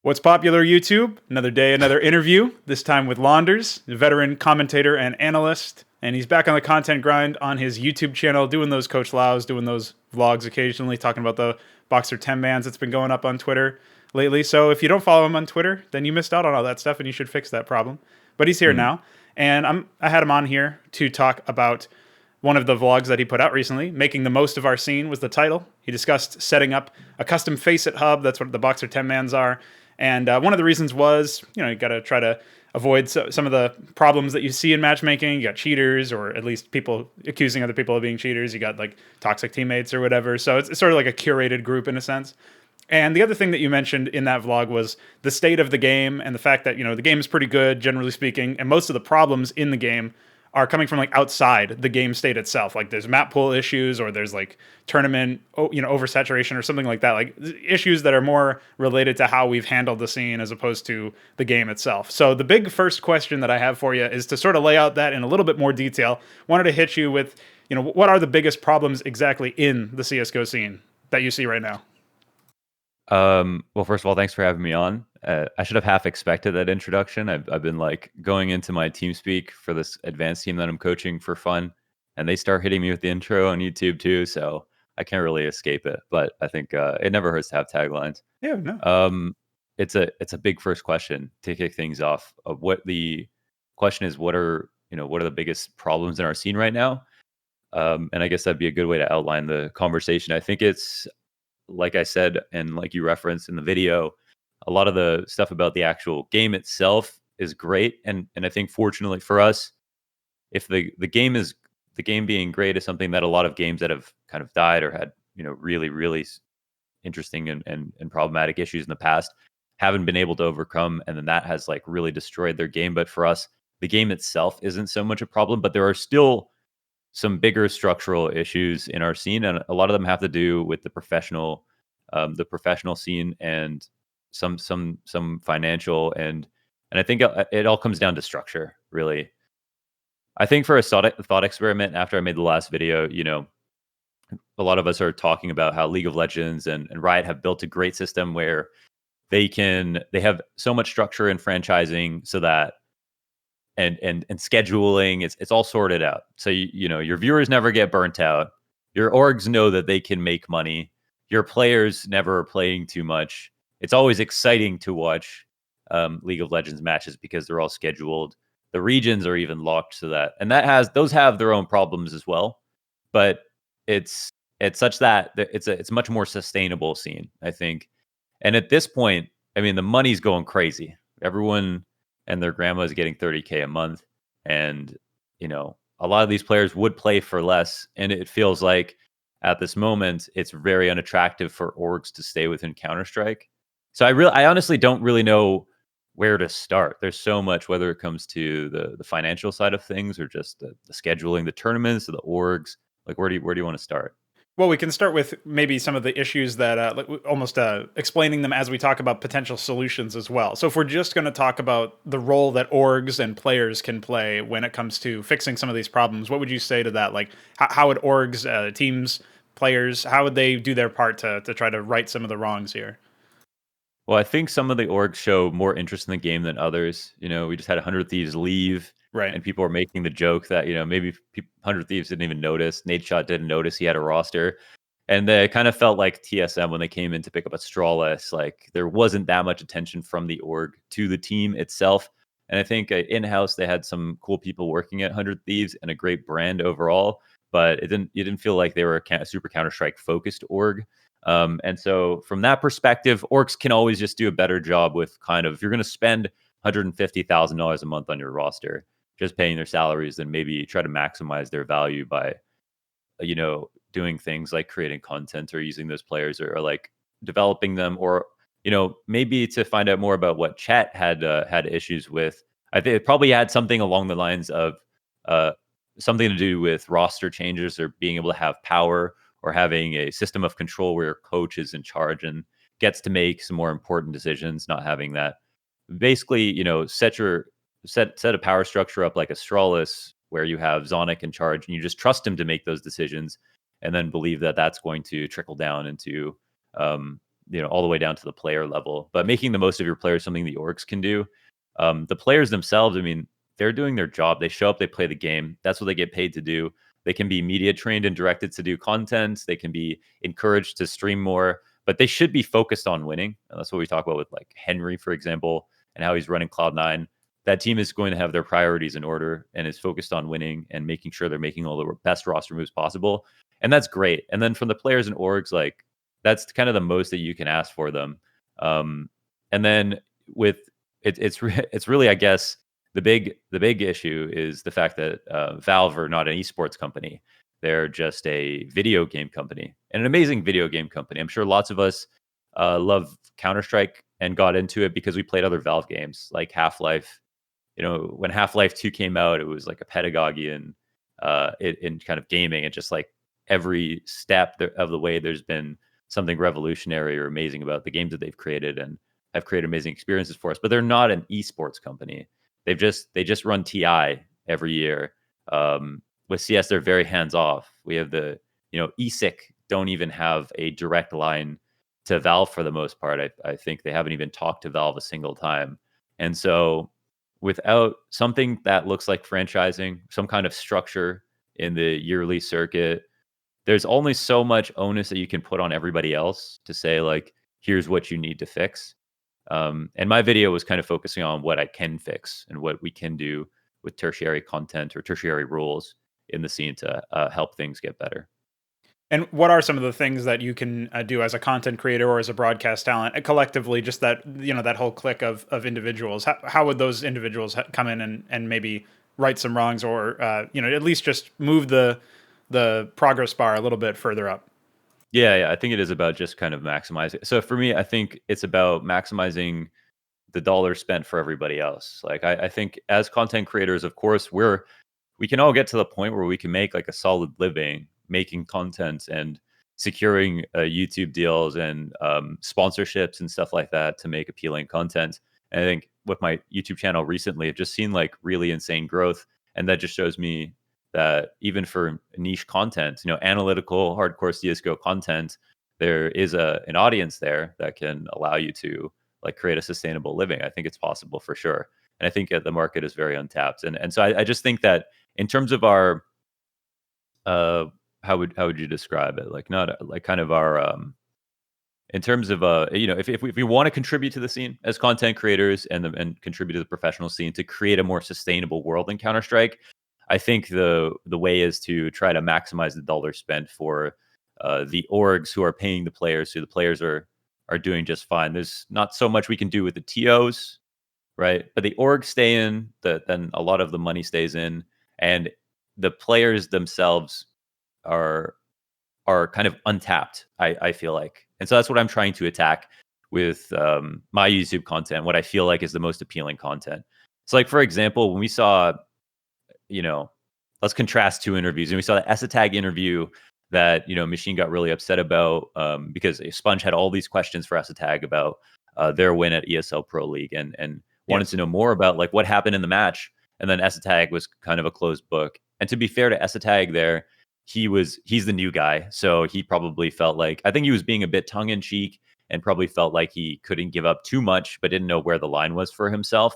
What's popular, YouTube? Another day, another interview, this time with Launders, a veteran commentator and analyst. And he's back on the content grind on his YouTube channel, doing those Coach Laos, doing those vlogs occasionally, talking about the Boxer 10 bans that's been going up on Twitter lately. So if you don't follow him on Twitter, then you missed out on all that stuff and you should fix that problem. But he's here now. And I had him on here to talk about one of the vlogs that he put out recently. Making the most of our scene was the title. He discussed setting up a custom Faceit hub. That's what the Boxer 10 bans are. And one of the reasons was, you got to try to avoid some of the problems that you see in matchmaking. You got cheaters, or at least people accusing other people of being cheaters. You got like toxic teammates or whatever. So it's sort of like a curated group in a sense. And the other thing that you mentioned in that vlog was the state of the game and the fact that, the game is pretty good, generally speaking. And most of the problems in the game are coming from like outside the game state itself. Like there's map pool issues, or there's like tournament, oversaturation or something like that. Like issues that are more related to how we've handled the scene as opposed to the game itself. So the big first question that I have for you is to sort of lay out that in a little bit more detail. Wanted to hit you with, what are the biggest problems exactly in the CSGO scene that you see right now? Well, first of all, thanks for having me on. I should have half expected that introduction. I've been like going into my team speak for this advanced team that I'm coaching for fun, and they start hitting me with the intro on YouTube too. So I can't really escape it. But I think it never hurts to have taglines. Yeah, no. It's a big first question to kick things off. Of what the question is, what are the biggest problems in our scene right now? And I guess that'd be a good way to outline the conversation. I think it's, like I said, and like you referenced in the video, a lot of the stuff about the actual game itself is great. And I think fortunately for us, if the game being great is something that a lot of games that have kind of died or had, really, really interesting and problematic issues in the past haven't been able to overcome. And then that has like really destroyed their game. But for us, the game itself isn't so much a problem, but there are still some bigger structural issues in our scene, and a lot of them have to do with the professional scene and some financial and I think it all comes down to structure, really. I think for a thought experiment after I made the last video, a lot of us are talking about how League of Legends and Riot have built a great system where they have so much structure in franchising so that and scheduling, it's all sorted out. So your viewers never get burnt out. Your orgs know that they can make money. Your players never are playing too much. It's always exciting to watch League of Legends matches because they're all scheduled. The regions are even locked so that, and those have their own problems as well. But it's such that it's much more sustainable scene, I think. And at this point, I mean, the money's going crazy. Everyone and their grandma is getting 30K a month. And, a lot of these players would play for less. And it feels like at this moment, it's very unattractive for orgs to stay within Counter-Strike. So I honestly don't really know where to start. There's so much, whether it comes to the financial side of things or just the scheduling, the tournaments, the orgs. Like, where do you want to start? Well, we can start with maybe some of the issues that almost explaining them as we talk about potential solutions as well. So if we're just going to talk about the role that orgs and players can play when it comes to fixing some of these problems, what would you say to that? Like, how would orgs, teams, players, how would they do their part to try to right some of the wrongs here? Well, I think some of the orgs show more interest in the game than others. We just had 100 Thieves leave. Right. And people are making the joke that, maybe 100 Thieves didn't even notice. Nadeshot didn't notice he had a roster. And they kind of felt like TSM when they came in to pick up a Strawless. Like, there wasn't that much attention from the org to the team itself. And I think in-house, they had some cool people working at 100 Thieves and a great brand overall. But it didn't feel like they were a super Counter-Strike focused org. And so from that perspective, orgs can always just do a better job with kind of, if you're going to spend $150,000 a month on your roster, just paying their salaries, then maybe try to maximize their value by, doing things like creating content or using those players or like developing them, or, maybe to find out more about what Chet had issues with. I think it probably had something along the lines of something to do with roster changes or being able to have power or having a system of control where your coach is in charge and gets to make some more important decisions, not having that. Basically, set a power structure up like a Strawless where you have Zonic in charge and you just trust him to make those decisions and then believe that that's going to trickle down into all the way down to the player level. But making the most of your players, something the orgs can do. The players themselves, I mean, they're doing their job. They show up, they play the game. That's what they get paid to do. They can be media trained and directed to do content. They can be encouraged to stream more, but they should be focused on winning. And that's what we talk about with like Henry, for example, and how he's running Cloud9. That team is going to have their priorities in order and is focused on winning and making sure they're making all the best roster moves possible. And that's great. And then from the players and orgs, like that's kind of the most that you can ask for them. And then with it's really, I guess, the big issue is the fact that Valve are not an esports company. They're just a video game company, and an amazing video game company. I'm sure lots of us love Counter-Strike and got into it because we played other Valve games like Half-Life. When Half-Life 2 came out, it was like a pedagogy in kind of gaming, and just like every step of the way, there's been something revolutionary or amazing about the games that they've created and have created amazing experiences for us. But they're not an esports company. They just run TI every year. With CS, they're very hands off. We have the ESIC don't even have a direct line to Valve for the most part. I think they haven't even talked to Valve a single time. And so without something that looks like franchising, some kind of structure in the yearly circuit, there's only so much onus that you can put on everybody else to say, like, here's what you need to fix. And my video was kind of focusing on what I can fix and what we can do with tertiary content or tertiary rules in the scene to help things get better. And what are some of the things that you can do as a content creator or as a broadcast talent collectively? Just that that whole clique of individuals. How would those individuals come in and maybe right some wrongs, or at least just move the progress bar a little bit further up? Yeah, I think it is about just kind of maximizing. So for me, I think it's about maximizing the dollar spent for everybody else. Like I think as content creators, of course, we can all get to the point where we can make like a solid living making content and securing YouTube deals and sponsorships and stuff like that to make appealing content. And I think with my YouTube channel recently, I've just seen like really insane growth, and that just shows me that even for niche content, analytical, hardcore CSGO content, there is an audience there that can allow you to like create a sustainable living. I think it's possible for sure. And I think the market is very untapped. And so I just think that in terms of our, how would you describe it? Like not like kind of our, in terms of if we want to contribute to the scene as content creators and contribute to the professional scene to create a more sustainable world in Counter-Strike, I think the way is to try to maximize the dollar spent for the orgs who are paying the players, so the players are doing just fine. There's not so much we can do with the TOs, right? But the orgs stay in, then a lot of the money stays in, and the players themselves are kind of untapped, I feel like. And so that's what I'm trying to attack with my YouTube content, what I feel like is the most appealing content. So like, for example, when we saw, let's contrast two interviews. And we saw the Esatag interview that, Machine got really upset about because Sponge had all these questions for Esatag about their win at ESL Pro League and wanted to know more about like what happened in the match. And then Esatag was kind of a closed book. And to be fair to Esatag there, he's the new guy. So he probably felt like, I think he was being a bit tongue in cheek and probably felt like he couldn't give up too much, but didn't know where the line was for himself.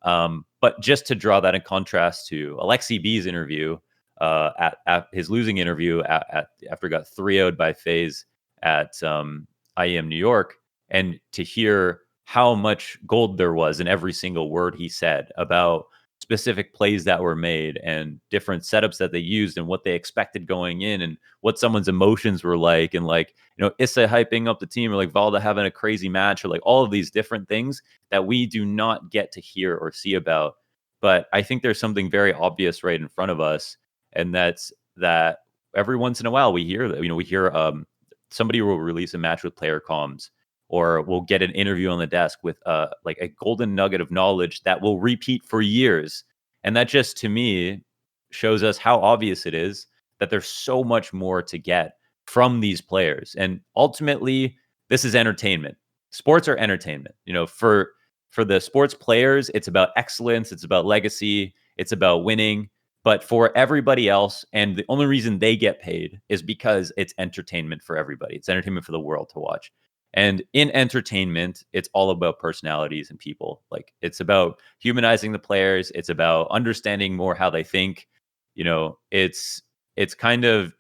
But just to draw that in contrast to Alexi B's interview, at his losing interview after got 3-0'd by FaZe at IEM New York, and to hear how much gold there was in every single word he said about specific plays that were made and different setups that they used and what they expected going in and what someone's emotions were like, and like, Issa hyping up the team, or like Valda having a crazy match, or like all of these different things that we do not get to hear or see about. But I think there's something very obvious right in front of us, and that's that every once in a while we hear that, we hear somebody will release a match with player comms, or we'll get an interview on the desk with like a golden nugget of knowledge that will repeat for years. And that just, to me, shows us how obvious it is that there's so much more to get from these players. And ultimately, this is entertainment. Sports are entertainment. For the sports players, it's about excellence, it's about legacy, it's about winning. But for everybody else, and the only reason they get paid is because it's entertainment for everybody. It's entertainment for the world to watch. And in entertainment, it's all about personalities and people. Like it's about humanizing the players. It's about understanding more how they think. It's kind of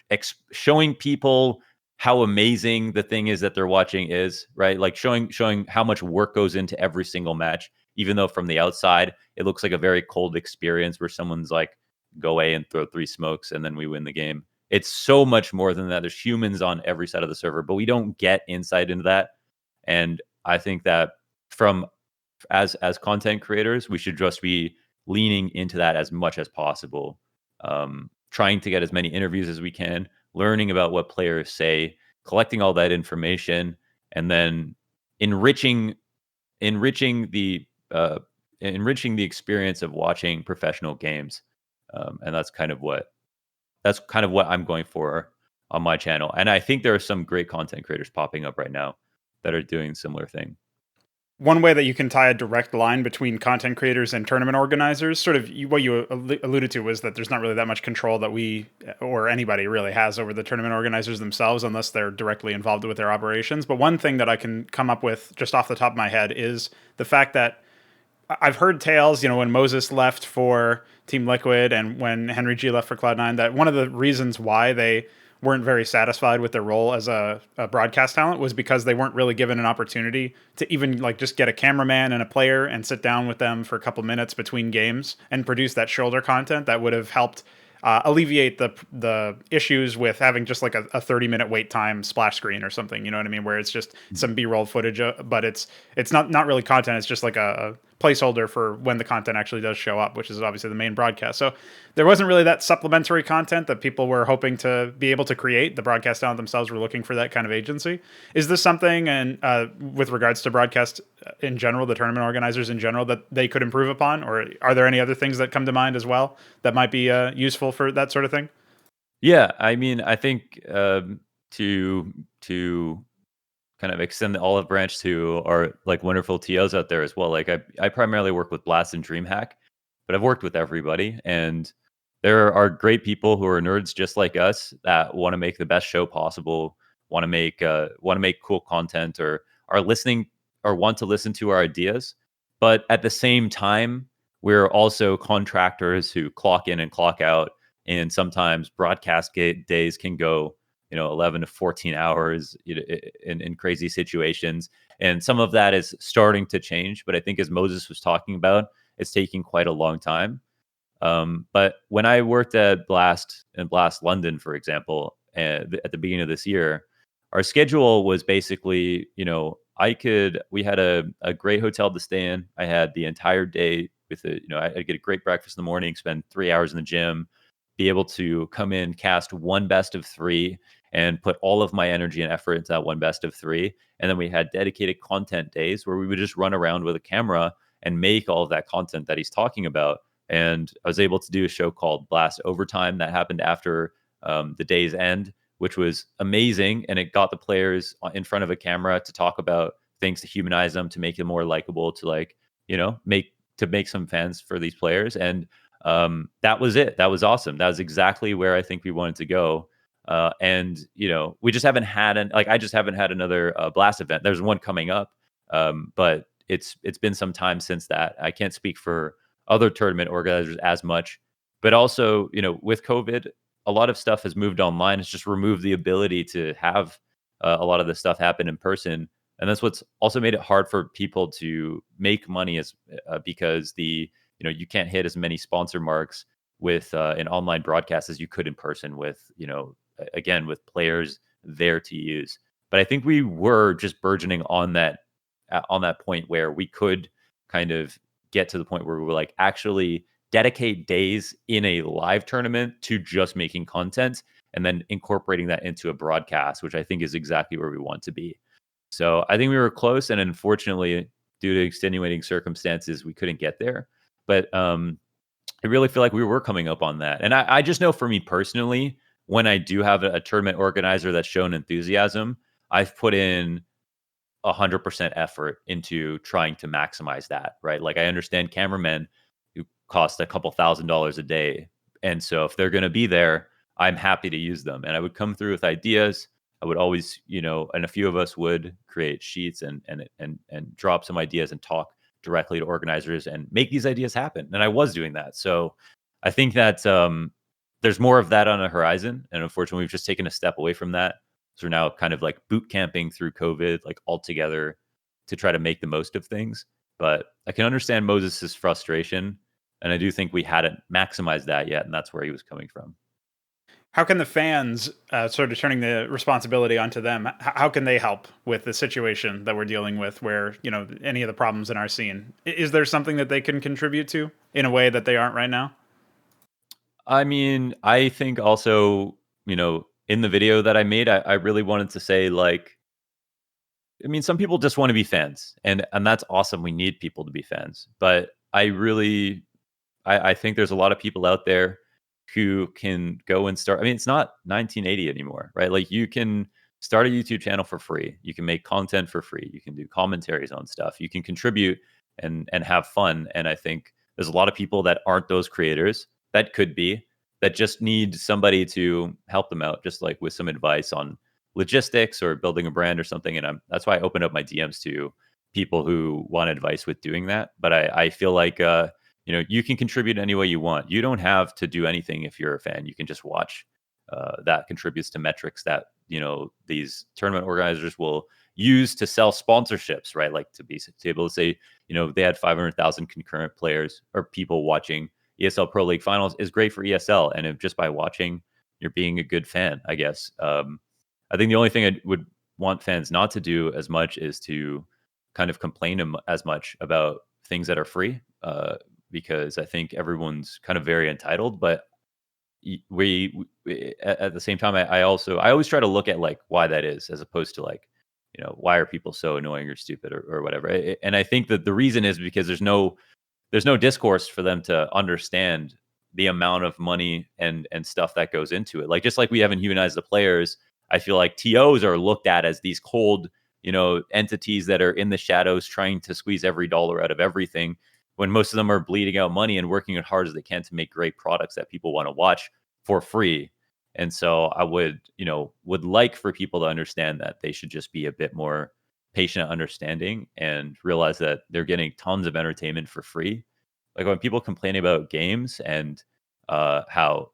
showing people how amazing the thing is that they're watching is, right? Like showing how much work goes into every single match, even though from the outside it looks like a very cold experience where someone's like, go away and throw 3 smokes and then we win the game. It's so much more than that. There's humans on every side of the server, but we don't get insight into that. And I think that from as content creators, we should just be leaning into that as much as possible. Trying to get as many interviews as we can, learning about what players say, collecting all that information, and then enriching the enriching the experience of watching professional games. And that's kind of what I'm going for on my channel. And I think there are some great content creators popping up right now that are doing similar thing. One way that you can tie a direct line between content creators and tournament organizers, sort of what you alluded to, was that there's not really that much control that we or anybody really has over the tournament organizers themselves unless they're directly involved with their operations. But one thing that I can come up with just off the top of my head is the fact that I've heard tales, when Moses left for Team Liquid and when Henry G left for Cloud9, that one of the reasons why they weren't very satisfied with their role as a broadcast talent was because they weren't really given an opportunity to even like just get a cameraman and a player and sit down with them for a couple minutes between games and produce that shoulder content that would have helped alleviate the issues with having just like a 30-minute wait time splash screen or something, you know what I mean, where it's just some B-roll footage, but it's not really content. It's just like a placeholder for when the content actually does show up, which is obviously the main broadcast. So there wasn't really that supplementary content that people were hoping to be able to create. The broadcast talent themselves were looking for that kind of agency. Is this something, and with regards to broadcast in general, the tournament organizers in general, that they could improve upon? Or are there any other things that come to mind as well that might be useful for that sort of thing? Yeah, I mean, I think to kind of extend the olive branch to our like wonderful TOs out there as well. Like I primarily work with Blast and DreamHack, but I've worked with everybody, and there are great people who are nerds just like us that want to make the best show possible, want to make cool content, or are listening or want to listen to our ideas. But at the same time, we're also contractors who clock in and clock out, and sometimes broadcast days can go 11 to 14 hours in crazy situations. And some of that is starting to change. But I think as Moses was talking about, it's taking quite a long time. But when I worked at Blast and Blast London, for example, at the beginning of this year, our schedule was basically, we had a great hotel to stay in. I had the entire day with I'd get a great breakfast in the morning, spend 3 hours in the gym, be able to come in, cast one best of 3, and put all of my energy and effort into that one best of 3. And then we had dedicated content days where we would just run around with a camera and make all of that content that he's talking about. And I was able to do a show called Blast Overtime that happened after the day's end, which was amazing. And it got the players in front of a camera to talk about things, to humanize them, to make them more likable, to make some fans for these players. And that was it. That was awesome. That was exactly where I think we wanted to go. And we just haven't had I just haven't had another Blast event. There's one coming up, but it's been some time since that. I can't speak for other tournament organizers as much, but also with COVID, a lot of stuff has moved online. It's just removed the ability to have a lot of this stuff happen in person, and that's what's also made it hard for people to make money as because you can't hit as many sponsor marks with an online broadcast as you could in person with again, with players there to use. But I think we were just burgeoning on that point where we could kind of get to the point where we were like actually dedicate days in a live tournament to just making content and then incorporating that into a broadcast, which I think is exactly where we want to be. So I think we were close, and unfortunately, due to extenuating circumstances, we couldn't get there. But I really feel like we were coming up on that. And I just know for me personally, when I do have a tournament organizer that's shown enthusiasm, I've put in 100% effort into trying to maximize that, right? Like I understand cameramen who cost a couple $1,000s a day. And so if they're going to be there, I'm happy to use them. And I would come through with ideas. I would always, and a few of us would create sheets and drop some ideas and talk directly to organizers and make these ideas happen. And I was doing that. So I think that there's more of that on the horizon. And unfortunately, we've just taken a step away from that. So we're now kind of like boot camping through COVID, like all together to try to make the most of things. But I can understand Moses's frustration. And I do think we hadn't maximized that yet. And that's where he was coming from. How can the fans, sort of turning the responsibility onto them, how can they help with the situation that we're dealing with where, any of the problems in our scene? Is there something that they can contribute to in a way that they aren't right now? I mean, I think also, in the video that I made, I really wanted to say, like, I mean, some people just want to be fans, and that's awesome. We need people to be fans. But I think there's a lot of people out there who can go and start. I mean, it's not 1980 anymore, right? Like, you can start a YouTube channel for free. You can make content for free. You can do commentaries on stuff. You can contribute and have fun. And I think there's a lot of people that aren't those creators that could be, that just need somebody to help them out, just like with some advice on logistics or building a brand or something. And that's why I opened up my DMs to people who want advice with doing that. But I feel like you can contribute any way you want. You don't have to do anything if you're a fan. You can just watch. That contributes to metrics that these tournament organizers will use to sell sponsorships, right? Like to able to say, they had 500,000 concurrent players or people watching ESL Pro League finals is great for ESL. And if just by watching, you're being a good fan, I guess. I think the only thing I would want fans not to do as much is to kind of complain as much about things that are free, because I think everyone's kind of very entitled. But we at the same time, I always try to look at like why that is, as opposed to like, why are people so annoying or stupid or whatever. And I think that the reason is because there's no discourse for them to understand the amount of money and stuff that goes into it. Like, just like we haven't humanized the players, I feel like TOs are looked at as these cold, entities that are in the shadows trying to squeeze every dollar out of everything, when most of them are bleeding out money and working as hard as they can to make great products that people want to watch for free. And so I would like for people to understand that they should just be a bit more patient, understanding, and realize that they're getting tons of entertainment for free. Like when people complain about games and how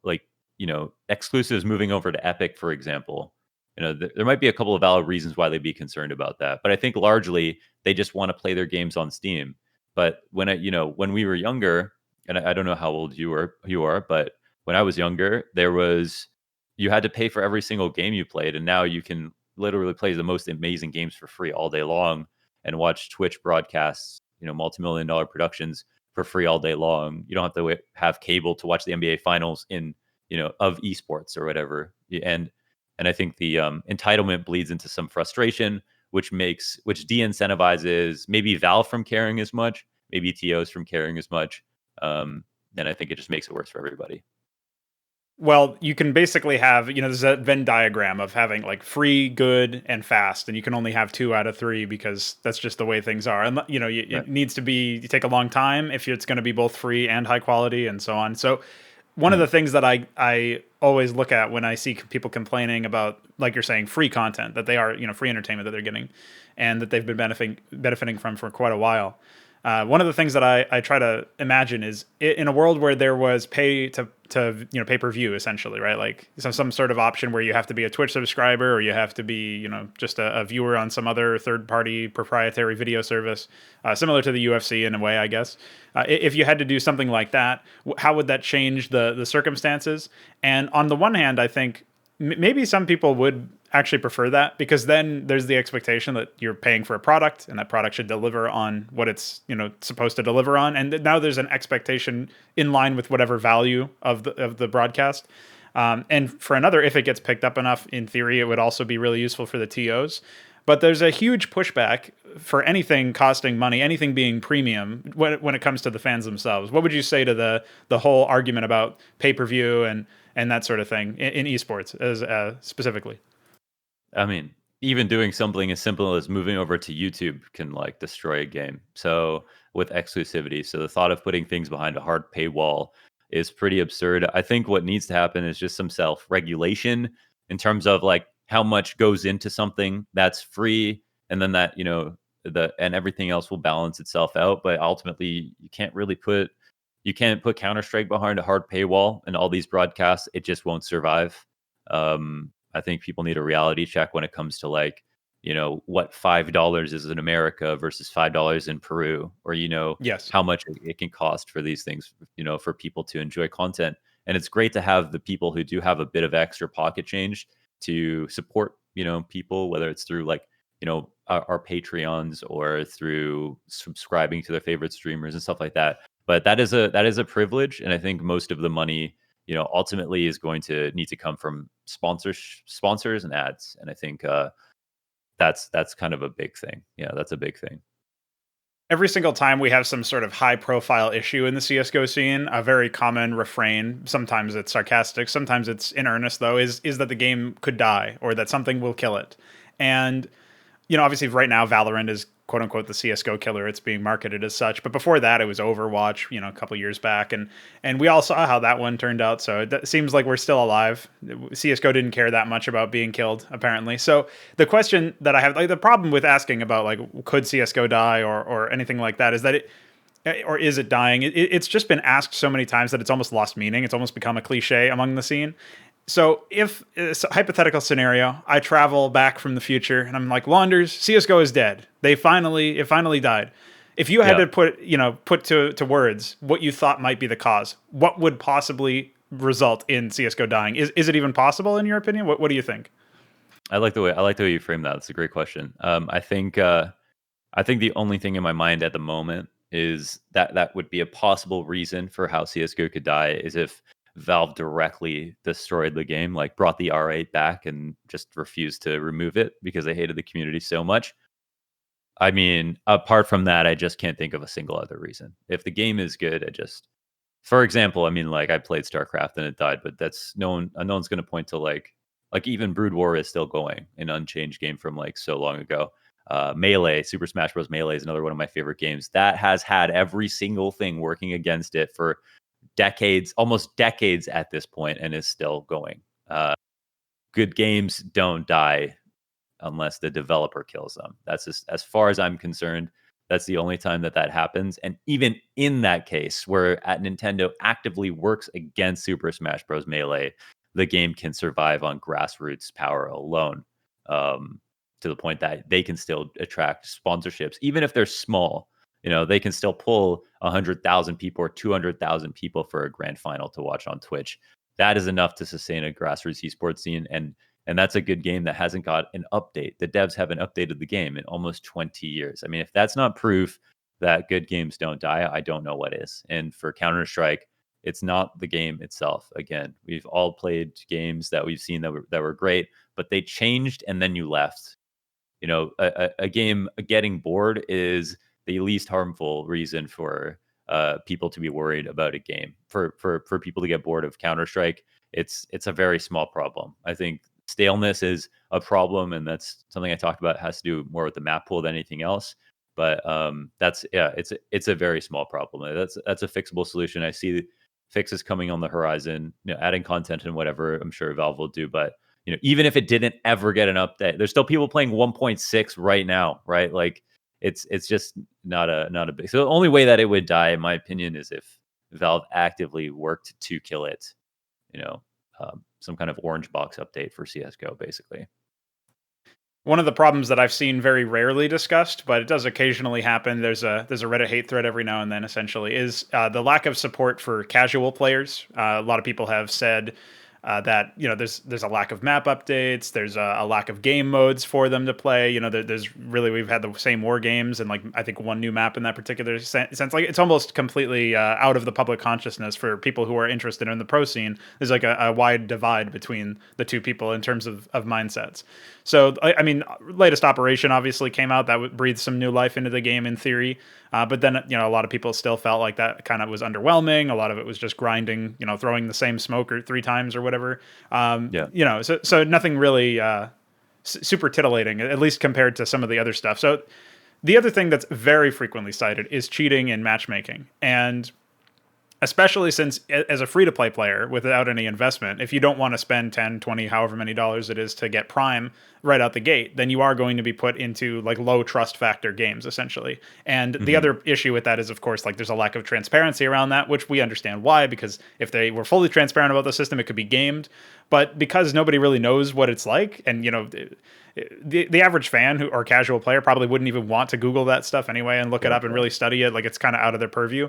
exclusives moving over to Epic, for example, there might be a couple of valid reasons why they'd be concerned about that. But I think largely they just want to play their games on Steam. But when when we were younger, and I don't know how old you are, but when I was younger, you had to pay for every single game you played, and now you can literally play the most amazing games for free all day long and watch Twitch broadcasts, multi-million-dollar productions for free all day long. You don't have to have cable to watch the NBA finals of esports or whatever. And I think the entitlement bleeds into some frustration, which de-incentivizes maybe Valve from caring as much, maybe TOs from caring as much. Then I think it just makes it worse for everybody. Well, you can basically have, there's a Venn diagram of having like free, good, and fast, and you can only have 2 out of 3 because that's just the way things are. And Right. it needs to be, you take a long time if it's going to be both free and high quality and so on. So one of the things that I always look at when I see people complaining about, like you're saying, free content, that they are, free entertainment that they're getting and that they've been benefiting from for quite a while. One of the things that I try to imagine is in a world where there was pay to pay-per-view, essentially, right? Like some sort of option where you have to be a Twitch subscriber or you have to be, just a viewer on some other third-party proprietary video service, similar to the UFC in a way, I guess. If you had to do something like that, how would that change the circumstances? And on the one hand, I think maybe some people would actually prefer that, because then there's the expectation that you're paying for a product and that product should deliver on what it's supposed to deliver on, and now there's an expectation in line with whatever value of the broadcast. And for another, if it gets picked up enough, in theory, it would also be really useful for the TOs. But there's a huge pushback for anything costing money, anything being premium when it comes to the fans themselves. What would you say to the whole argument about pay-per-view and that sort of thing in esports as specifically? I mean, even doing something as simple as moving over to YouTube can like destroy a game. So with exclusivity, so the thought of putting things behind a hard paywall is pretty absurd. I think what needs to happen is just some self-regulation in terms of like how much goes into something that's free, and then that, and everything else will balance itself out. But ultimately, you can't put Counter-Strike behind a hard paywall and all these broadcasts. It just won't survive. I think people need a reality check when it comes to like, what $5 is in America versus $5 in Peru, or, Yes. how much it can cost for these things, for people to enjoy content. And it's great to have the people who do have a bit of extra pocket change to support, people, whether it's through like, our Patreons or through subscribing to their favorite streamers and stuff like that. But that is a privilege, and I think most of the money, ultimately is going to need to come from sponsors and ads. And I think that's kind of a big thing. Yeah, that's a big thing. Every single time we have some sort of high profile issue in the CSGO scene, a very common refrain, sometimes it's sarcastic, sometimes it's in earnest though, is that the game could die or that something will kill it. And obviously right now Valorant is quote unquote the CSGO killer. It's being marketed as such. But before that, it was Overwatch, a couple years back. And we all saw how that one turned out. So it seems like we're still alive. CSGO didn't care that much about being killed, apparently. So the question that I have, like the problem with asking about like, could CSGO die or anything like that is that or is it dying? It's just been asked so many times that it's almost lost meaning. It's almost become a cliche among the scene. So if it's a hypothetical scenario, I travel back from the future and I'm like, launders, CSGO is dead. It finally died. If you had to put to words what you thought might be the cause, what would possibly result in CSGO dying? Is it even possible in your opinion? What do you think? I like the way you frame that. It's a great question. I think the only thing in my mind at the moment is that would be a possible reason for how CSGO could die is if Valve directly destroyed the game, like brought the R8 back and just refused to remove it because they hated the community so much. I mean, apart from that, I just can't think of a single other reason. If the game is good, for example, I mean, like I played StarCraft and it died, but that's no one's going to point to like even Brood War is still going, an unchanged game from like so long ago. Melee, Super Smash Bros. Melee is another one of my favorite games that has had every single thing working against it for decades, almost decades at this point, and is still going. Good games don't die unless the developer kills them. That's just, as far as I'm concerned, that's the only time that happens. And even in that case, where at Nintendo actively works against Super Smash Bros. Melee, the game can survive on grassroots power alone, to the point that they can still attract sponsorships, even if they're small. They can still pull 100,000 people or 200,000 people for a grand final to watch on Twitch. That is enough to sustain a grassroots esports scene, and that's a good game that hasn't got an update. The devs haven't updated the game in almost 20 years. I mean, if that's not proof that good games don't die, I don't know what is. And for Counter-Strike, it's not the game itself. Again, we've all played games that we've seen that were great, but they changed and then you left. A game getting bored is the least harmful reason for people to be worried about a game. For people to get bored of Counter-Strike, it's a very small problem. I think staleness is a problem, and that's something I talked about. It has to do more with the map pool than anything else. But it's a very small problem. That's a fixable solution. I see fixes coming on the horizon. Adding content and whatever I'm sure Valve will do, but even if it didn't ever get an update, there's still people playing 1.6 right now, right? Like it's just not a big. So the only way that it would die, in my opinion, is if Valve actively worked to kill it. Some kind of orange box update for CS:GO, basically. One of the problems that I've seen very rarely discussed, but it does occasionally happen. There's a Reddit hate thread every now and then. Essentially, is the lack of support for casual players. A lot of people have said that there's a lack of map updates, there's a lack of game modes for them to play. There's really, we've had the same war games and like I think one new map in that particular sense. Like it's almost completely out of the public consciousness for people who are interested in the pro scene. There's like a wide divide between the two people in terms of mindsets. So I mean, latest Operation obviously came out that breathed some new life into the game in theory. But then, a lot of people still felt like that kind of was underwhelming. A lot of it was just grinding, throwing the same smoker 3 times or whatever. So nothing really super titillating, at least compared to some of the other stuff. So the other thing that's very frequently cited is cheating in matchmaking. And especially since as a free-to-play player without any investment, if you don't want to spend 10, 20, however many dollars it is to get Prime right out the gate, then you are going to be put into like low trust factor games essentially. And the Hmm. other issue with that is, of course, like there's a lack of transparency around that, which we understand why, because if they were fully transparent about the system, it could be gamed. But because nobody really knows what it's like, and the average fan who or casual player probably wouldn't even want to Google that stuff anyway and look it Yeah, up and really study it, like it's kind of out of their purview.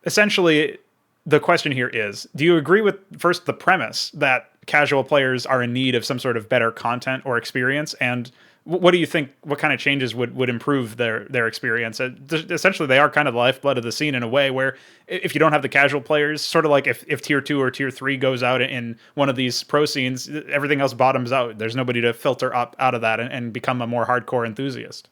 Essentially, the question here is, do you agree with first the premise that casual players are in need of some sort of better content or experience? And what do you think, what kind of changes would improve their experience? Essentially, they are kind of the lifeblood of the scene in a way where if you don't have the casual players, sort of like if tier 2 or tier 3 goes out in one of these pro scenes, everything else bottoms out. There's nobody to filter up out of that and become a more hardcore enthusiast.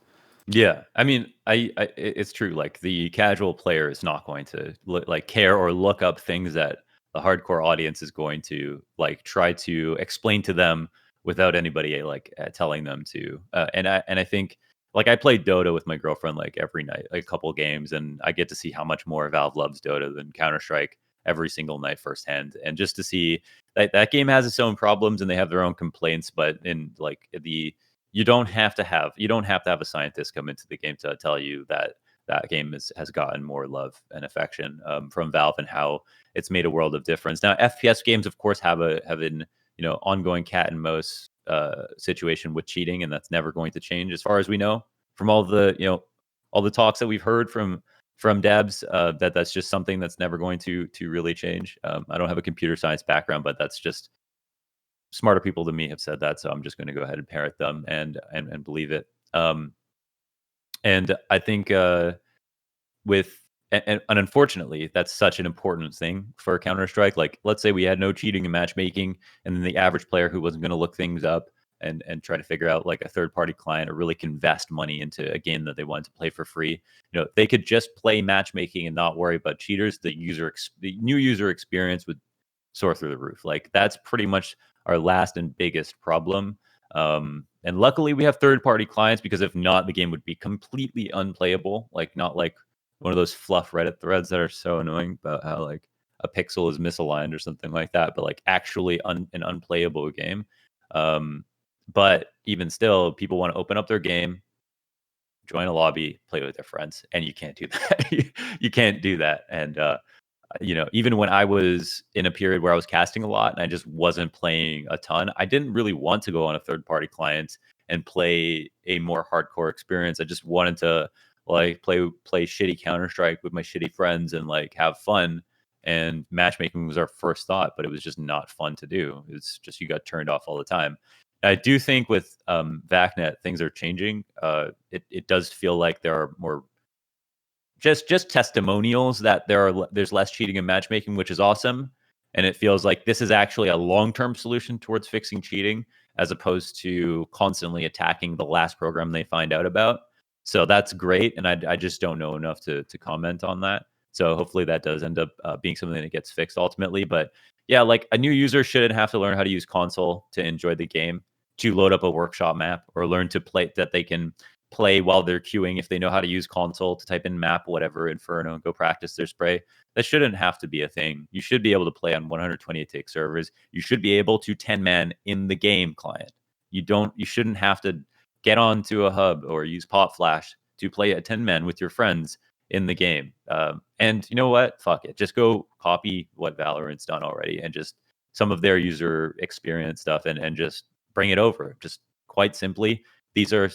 yeah. I mean, it's true. Like the casual player is not going to like care or look up things that the hardcore audience is going to like try to explain to them without anybody like telling them to. And I think like I play Dota with my girlfriend like every night, like a couple games, and I get to see how much more Valve loves Dota than Counter Strike every single night firsthand. And just to see that game has its own problems and they have their own complaints, but in like the you don't have to have a scientist come into the game to tell you that that game has gotten more love and affection from Valve and how it's made a world of difference. Now, FPS games, of course, have an ongoing cat and mouse situation with cheating, and that's never going to change, as far as we know, from all the talks that we've heard from devs. That's just something that's never going to really change. I don't have a computer science background, but that's just smarter people than me have said that, so I'm just going to go ahead and parrot them and believe it. And I think with and unfortunately, that's such an important thing for Counter Strike. Like, let's say we had no cheating and matchmaking, and then the average player who wasn't going to look things up and try to figure out like a third party client or really invest money into a game that they wanted to play for free. They could just play matchmaking and not worry about cheaters. The new user experience would soar through the roof. Like that's pretty much our last and biggest problem. And luckily we have third party clients, because if not, the game would be completely unplayable. Like not like one of those fluff Reddit threads that are so annoying about how like a pixel is misaligned or something like that, but like actually an unplayable game. But even still, people want to open up their game, join a lobby, play with their friends, and you can't do that. You can't do that. And even when I was in a period where I was casting a lot and I just wasn't playing a ton, I didn't really want to go on a third party client and play a more hardcore experience. I just wanted to like play shitty Counter Strike with my shitty friends and like have fun. And matchmaking was our first thought, but it was just not fun to do. It's just you got turned off all the time. I do think with VACnet things are changing. It does feel like there are more just testimonials that there's less cheating and matchmaking, which is awesome. And it feels like this is actually a long-term solution towards fixing cheating, as opposed to constantly attacking the last program they find out about. So that's great, and I just don't know enough to comment on that. So hopefully that does end up being something that gets fixed ultimately. But yeah, like a new user shouldn't have to learn how to use console to enjoy the game, to load up a workshop map, or learn to play that they can play while they're queuing if they know how to use console to type in map, whatever, Inferno, and go practice their spray. That shouldn't have to be a thing. You should be able to play on 128 tick servers. You should be able to 10-man in the game client. You shouldn't have to get onto a hub or use Pop Flash to play a 10-man with your friends in the game. And you know what? Fuck it. Just go copy what Valorant's done already and just some of their user experience stuff and just bring it over. Just quite simply, these are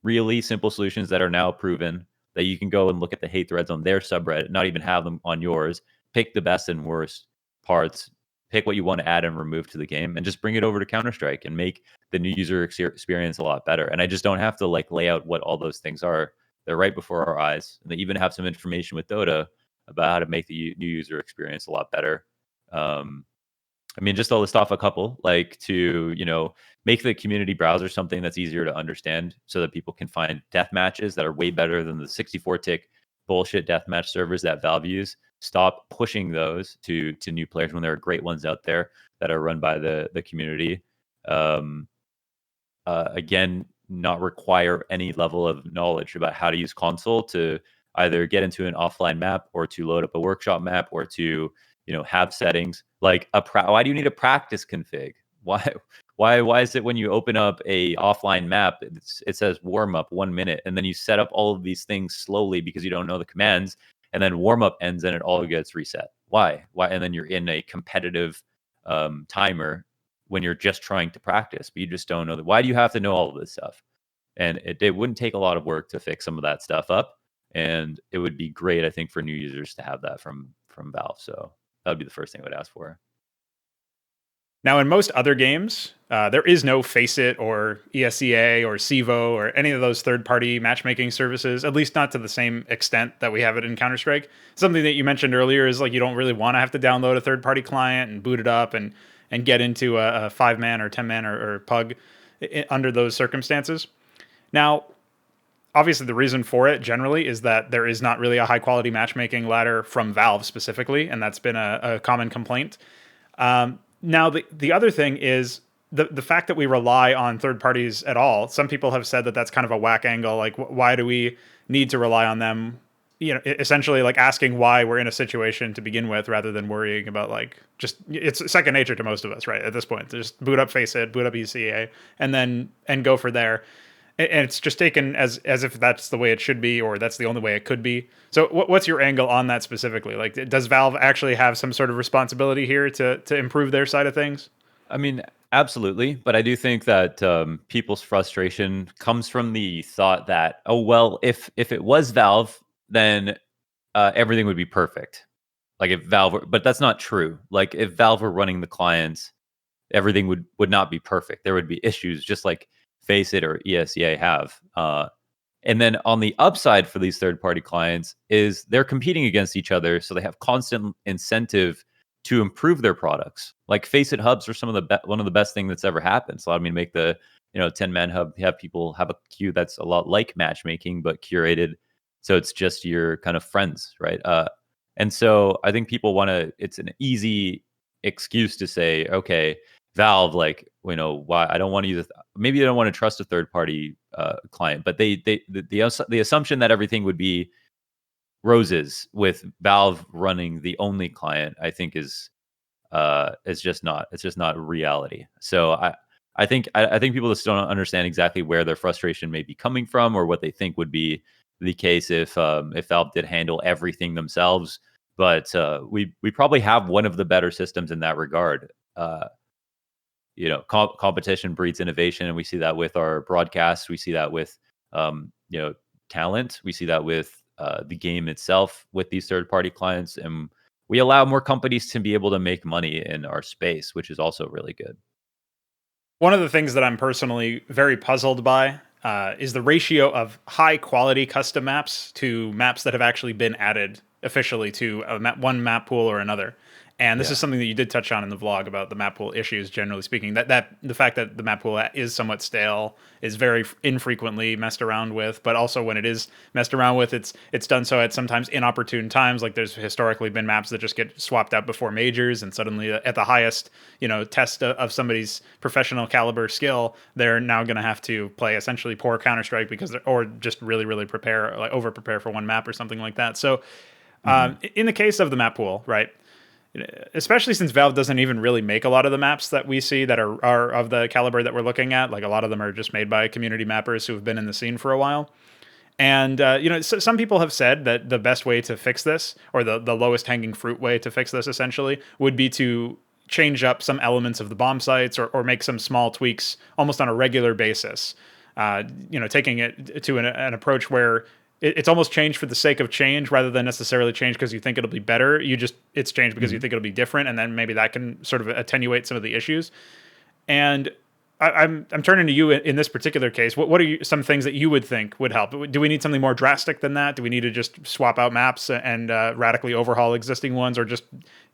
really simple solutions that are now proven, that you can go and look at the hate threads on their subreddit, not even have them on yours, pick the best and worst parts, pick what you want to add and remove to the game, and just bring it over to Counter-Strike and make the new user experience a lot better. And I just don't have to like lay out what all those things are. They're right before our eyes. And they even have some information with Dota about how to make the new user experience a lot better. I mean, just to list off a couple, like to, make the community browser something that's easier to understand so that people can find death matches that are way better than the 64 tick bullshit deathmatch servers that Valve use. Stop pushing those to new players when there are great ones out there that are run by the community. Again, not require any level of knowledge about how to use console to either get into an offline map or to load up a workshop map or to, have settings like why do you need a practice config? Why is it when you open up a offline map, it says warm up 1 minute, and then you set up all of these things slowly because you don't know the commands, and then warm up ends and it all gets reset? Why? And then you're in a competitive timer when you're just trying to practice, but you just don't know that. Why do you have to know all of this stuff? And it wouldn't take a lot of work to fix some of that stuff up, and it would be great, I think, for new users to have that from Valve. So that would be the first thing I would ask for. Now, in most other games, there is no Faceit or ESEA or Civo or any of those third-party matchmaking services, at least not to the same extent that we have it in Counter-Strike. Something that you mentioned earlier is like you don't really want to have to download a third-party client and boot it up and get into a 5-man or 10-man or pug under those circumstances. Now, obviously, the reason for it generally is that there is not really a high-quality matchmaking ladder from Valve specifically, and that's been a common complaint. Now, the other thing is the fact that we rely on third parties at all. Some people have said that that's kind of a whack angle. Like, why do we need to rely on them? Essentially like asking why we're in a situation to begin with, rather than worrying about like just it's second nature to most of us, right? At this point, just boot up Faceit, boot up ECA, and go for there. And it's just taken as if that's the way it should be, or that's the only way it could be. So what's your angle on that specifically? Like, does Valve actually have some sort of responsibility here to improve their side of things? I mean, absolutely. But I do think that people's frustration comes from the thought that, oh, well, if it was Valve, then everything would be perfect. Like if Valve, but that's not true. Like if Valve were running the clients, everything would not be perfect. There would be issues, just like Faceit or ESEA have. And then on the upside for these third-party clients is they're competing against each other, so they have constant incentive to improve their products. Like Faceit hubs are some of the one of the best thing that's ever happened. So allowed me to make the 10-man hub, have people have a queue that's a lot like matchmaking but curated, so it's just your kind of friends, right? And so I think people want to. It's an easy excuse to say, okay, Valve, like, why I don't want to use maybe they don't want to trust a third party client, but the assumption that everything would be roses with Valve running the only client, I think is just not reality. So I think people just don't understand exactly where their frustration may be coming from, or what they think would be the case if Valve did handle everything themselves. But we probably have one of the better systems in that regard. Competition breeds innovation, and we see that with our broadcasts. We see that with, talent. We see that with the game itself with these third-party clients, and we allow more companies to be able to make money in our space, which is also really good. One of the things that I'm personally very puzzled by is the ratio of high-quality custom maps to maps that have actually been added officially to one map pool or another. And this is something that you did touch on in the vlog about the map pool issues, generally speaking. That the fact that the map pool is somewhat stale, is very infrequently messed around with, but also when it is messed around with, it's done so at sometimes inopportune times. Like there's historically been maps that just get swapped out before majors, and suddenly at the highest test of somebody's professional caliber skill, they're now going to have to play essentially poor Counter-Strike or just really over prepare for one map or something like that. So in the case of the map pool, right? Especially since Valve doesn't even really make a lot of the maps that we see that are of the caliber that we're looking at. Like a lot of them are just made by community mappers who have been in the scene for a while. And, some people have said that the best way to fix this, or the lowest hanging fruit way to fix this essentially, would be to change up some elements of the bomb sites or make some small tweaks almost on a regular basis. Taking it to an approach where it's almost changed for the sake of change rather than necessarily change because you think it'll be better. It's changed because you think it'll be different, and then maybe that can sort of attenuate some of the issues. And I'm turning to you in this particular case. What are some things that you would think would help? Do we need something more drastic than that? Do we need to just swap out maps and radically overhaul existing ones, or just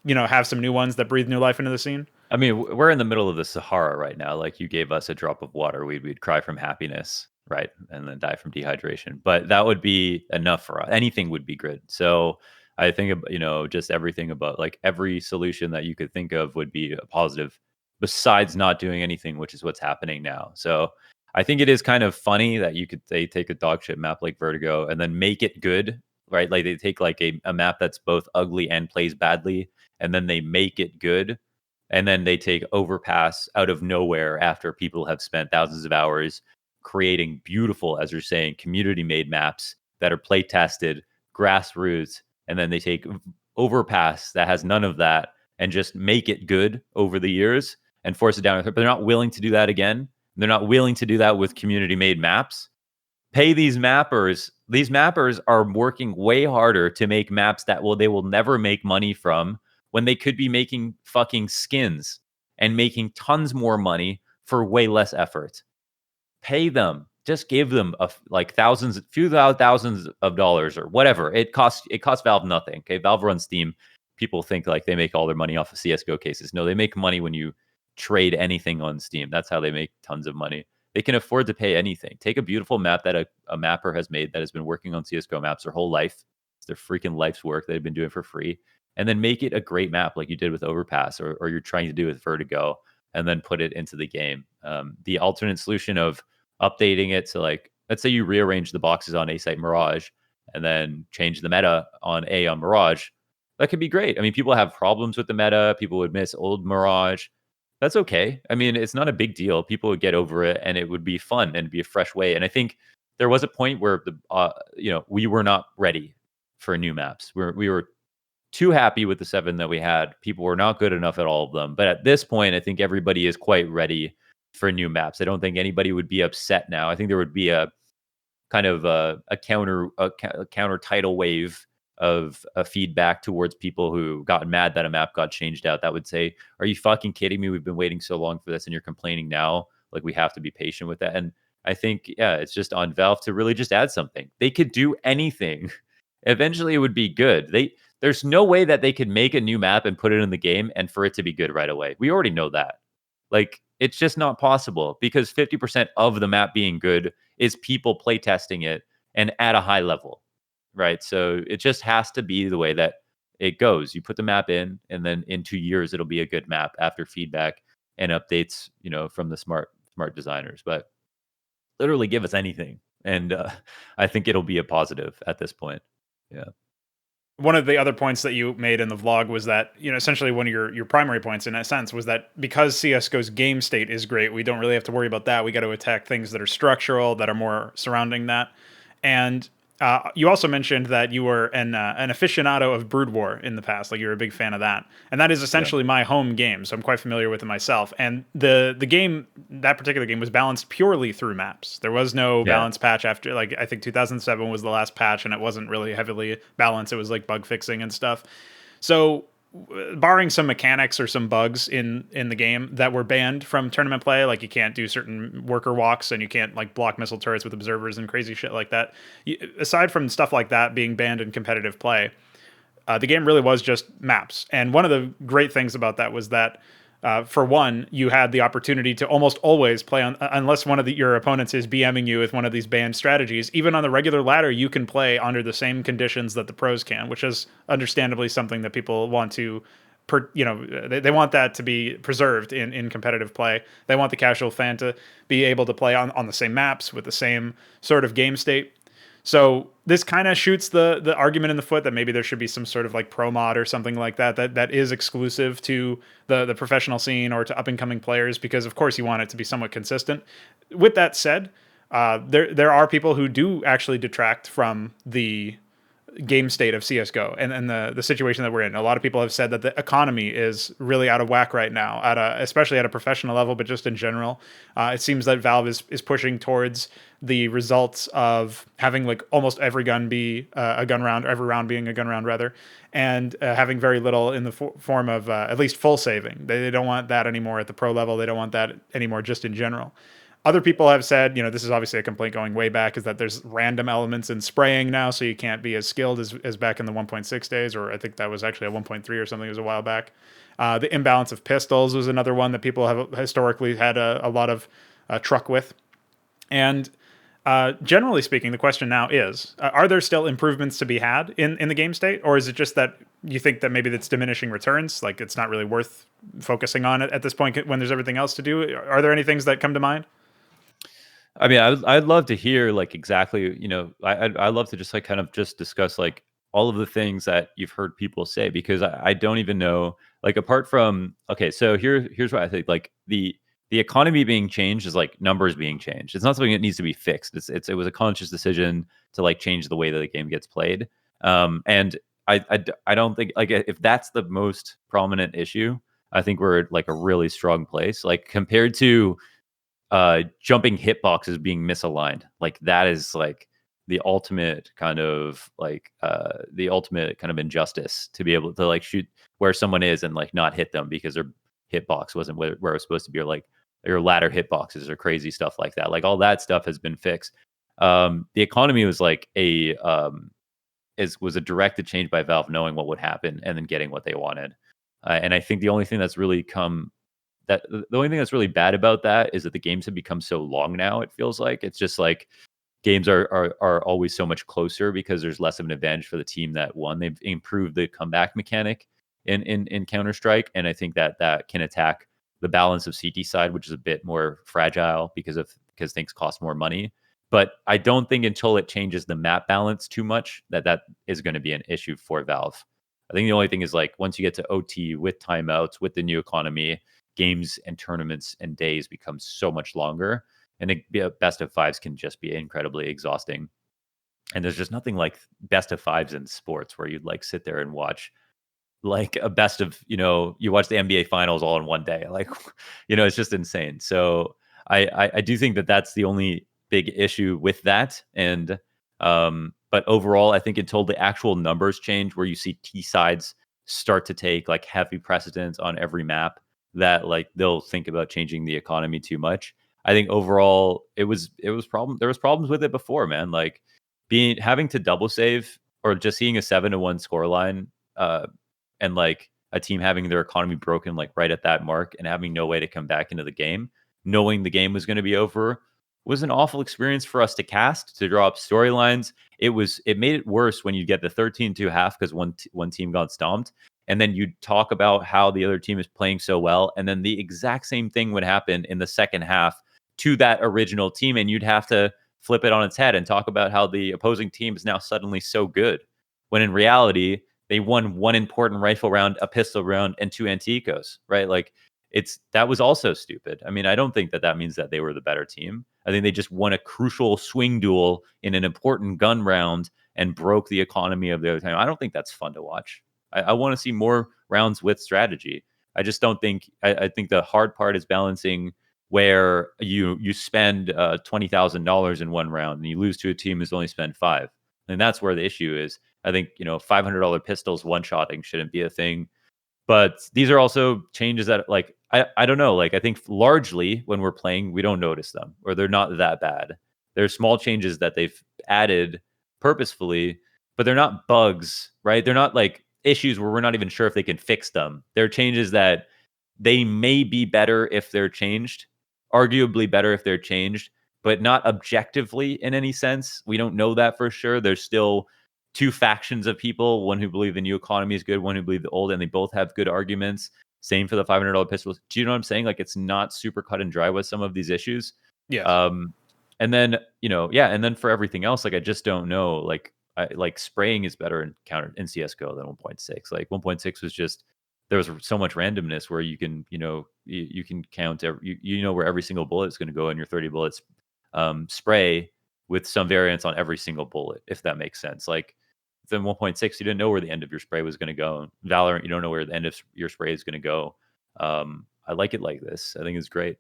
have some new ones that breathe new life into the scene? I mean, we're in the middle of the Sahara right now. Like, you gave us a drop of water, we'd cry from happiness, right? And then die from dehydration. But that would be enough for us. Anything would be good. So I think, just everything about, like, every solution that you could think of would be a positive, besides not doing anything, which is what's happening now. So I think it is kind of funny that you could take a dog shit map like Vertigo and then make it good. right? Like they take like a map that's both ugly and plays badly, and then they make it good. And then they take overpass out of nowhere after people have spent thousands of hours creating beautiful, as you're saying, community made maps that are play tested, grassroots, and then they take overpass that has none of that and just make it good over the years and force it down. But they're not willing to do that again. They're not willing to do that with community made maps. Pay these mappers. These mappers are working way harder to make maps that they will never make money from, when they could be making fucking skins and making tons more money for way less effort. Pay them. Just give them like few thousands of dollars or whatever. It costs Valve nothing. Okay, Valve runs Steam. People think like they make all their money off of CSGO cases. No, they make money when you trade anything on Steam. That's how they make tons of money. They can afford to pay anything. Take a beautiful map that a mapper has made that has been working on CSGO maps their whole life. It's their freaking life's work they've been doing for free. And then make it a great map like you did with Overpass or you're trying to do with Vertigo, and then put it into the game. The alternate solution of updating it to, like, let's say you rearrange the boxes on A site Mirage and then change the meta on Mirage. That could be great. I mean, people have problems with the meta. People would miss old Mirage. That's okay. I mean, it's not a big deal. People would get over it, and it would be fun and be a fresh way. And I think there was a point where we were not ready for new maps. We were too happy with the 7 that we had. People were not good enough at all of them. But at this point, I think everybody is quite ready for new maps. I don't think anybody would be upset now. I think there would be a kind of a counter tidal wave of feedback towards people who got mad that a map got changed out, that would say, are you fucking kidding me? We've been waiting so long for this and you're complaining now. Like, we have to be patient with that. And I think, yeah, it's just on Valve to really just add something. They could do anything. Eventually it would be good. There's no way that they could make a new map and put it in the game and for it to be good right away. We already know that. Like, it's just not possible, because 50% of the map being good is people playtesting it and at a high level, right? So it just has to be the way that it goes. You put the map in, and then in 2 years, it'll be a good map after feedback and updates, from the smart designers. But literally give us anything. And I think it'll be a positive at this point. Yeah. One of the other points that you made in the vlog was that, essentially one of your primary points in a sense was that because CSGO's game state is great, we don't really have to worry about that. We got to attack things that are structural, that are more surrounding that. And you also mentioned that you were an aficionado of Brood War in the past, like you're a big fan of that. And that is essentially my home game, so I'm quite familiar with it myself. And the game, that particular game, was balanced purely through maps. There was no balance patch after, like, I think 2007 was the last patch, and it wasn't really heavily balanced. It was like bug fixing and stuff. So barring some mechanics or some bugs in the game that were banned from tournament play, like you can't do certain worker walks and you can't like block missile turrets with observers and crazy shit like that. Aside from stuff like that being banned in competitive play, the game really was just maps. And one of the great things about that was that, for one, you had the opportunity to almost always play on, unless one of your opponents is BMing you with one of these banned strategies. Even on the regular ladder, you can play under the same conditions that the pros can, which is understandably something that people want to, they want that to be preserved in competitive play. They want the casual fan to be able to play on the same maps with the same sort of game state. So this kind of shoots the argument in the foot that maybe there should be some sort of like pro mod or something like that is exclusive to the professional scene or to up and coming players, because of course you want it to be somewhat consistent. With that said, there are people who do actually detract from the game state of CSGO and the situation that we're in. A lot of people have said that the economy is really out of whack right now, especially at a professional level, but just in general. It seems that Valve is pushing towards the results of having like almost every gun be a gun round, or every round being a gun round rather, and having very little in the form of at least full saving. They don't want that anymore at the pro level. They don't want that anymore just in general. Other people have said, this is obviously a complaint going way back, is that there's random elements in spraying now, so you can't be as skilled as back in the 1.6 days, or I think that was actually a 1.3 or something. It was a while back. The imbalance of pistols was another one that people have historically had a lot of truck with. And generally speaking, the question now is, are there still improvements to be had in the game state? Or is it just that you think that maybe that's diminishing returns? Like it's not really worth focusing on it at this point when there's everything else to do? Are there any things that come to mind? I mean, I'd love to hear like exactly, I'd love to just like kind of just discuss like all of the things that you've heard people say because I don't even know like apart from okay, so here's what I think like the economy being changed is like numbers being changed. It's not something that needs to be fixed. It was a conscious decision to like change the way that the game gets played. And I don't think like if that's the most prominent issue, I think we're at like a really strong place. Like compared to jumping hitboxes being misaligned. Like that is like the ultimate kind of injustice to be able to like shoot where someone is and like not hit them because their hitbox wasn't where it was supposed to be, or like your ladder hitboxes or crazy stuff like that. Like all that stuff has been fixed. The economy was like was a directed change by Valve knowing what would happen and then getting what they wanted. And I think the only thing that's really the only thing that's really bad about that is that the games have become so long now. It feels like it's just like games are always so much closer because there's less of an advantage for the team that won. They've improved the comeback mechanic in Counter Strike, and I think that can attack the balance of CT side, which is a bit more fragile because things cost more money. But I don't think until it changes the map balance too much that is going to be an issue for Valve. I think the only thing is like once you get to OT with timeouts with the new economy, games and tournaments and days become so much longer, and a best of fives can just be incredibly exhausting. And there's just nothing like best of fives in sports where you'd like sit there and watch like a best of, you watch the NBA finals all in one day. Like, it's just insane. So I do think that that's the only big issue with that. And, but overall, I think until the actual numbers change where you see T sides start to take like heavy precedence on every map, that like they'll think about changing the economy too much. I think overall it was problem. There was problems with it before, man. Like having to double save or just seeing a 7-1 scoreline, and like a team having their economy broken like right at that mark and having no way to come back into the game, knowing the game was going to be over, was an awful experience for us to cast, to draw up storylines. It made it worse when you get the 13-2 half because one team got stomped. And then you'd talk about how the other team is playing so well. And then the exact same thing would happen in the second half to that original team. And you'd have to flip it on its head and talk about how the opposing team is now suddenly so good. When in reality, they won one important rifle round, a pistol round, and 2 Anticos, right? Like that was also stupid. I mean, I don't think that means that they were the better team. I think they just won a crucial swing duel in an important gun round and broke the economy of the other team. I don't think that's fun to watch. I want to see more rounds with strategy. I just don't think. I think the hard part is balancing where you spend $20,000 in one round and you lose to a team who's only spent $5,000, and that's where the issue is. I think $500 pistols one shotting shouldn't be a thing, but these are also changes that like I don't know. Like I think largely when we're playing, we don't notice them or they're not that bad. They're small changes that they've added purposefully, but they're not bugs, right? They're not like issues where we're not even sure if they can fix them. They're changes that they may be better if they're changed, arguably better if they're changed, but not objectively in any sense. We don't know that for sure. There's still two factions of people, one who believe the new economy is good, one who believe the old, and they both have good arguments. Same for the $500 pistols. Do you know what I'm saying? Like it's not super cut and dry with some of these issues. Yeah. And then, and then for everything else, like I just don't know. Like spraying is better in CSGO than 1.6. Like 1.6 was just there was so much randomness where you can you can count where every single bullet is going to go in your 30 bullets spray with some variance on every single bullet, if that makes sense. Like then 1.6 you didn't know where the end of your spray was going to go. Valorant, you don't know where the end of your spray is going to go. I like it like this. I think it's great.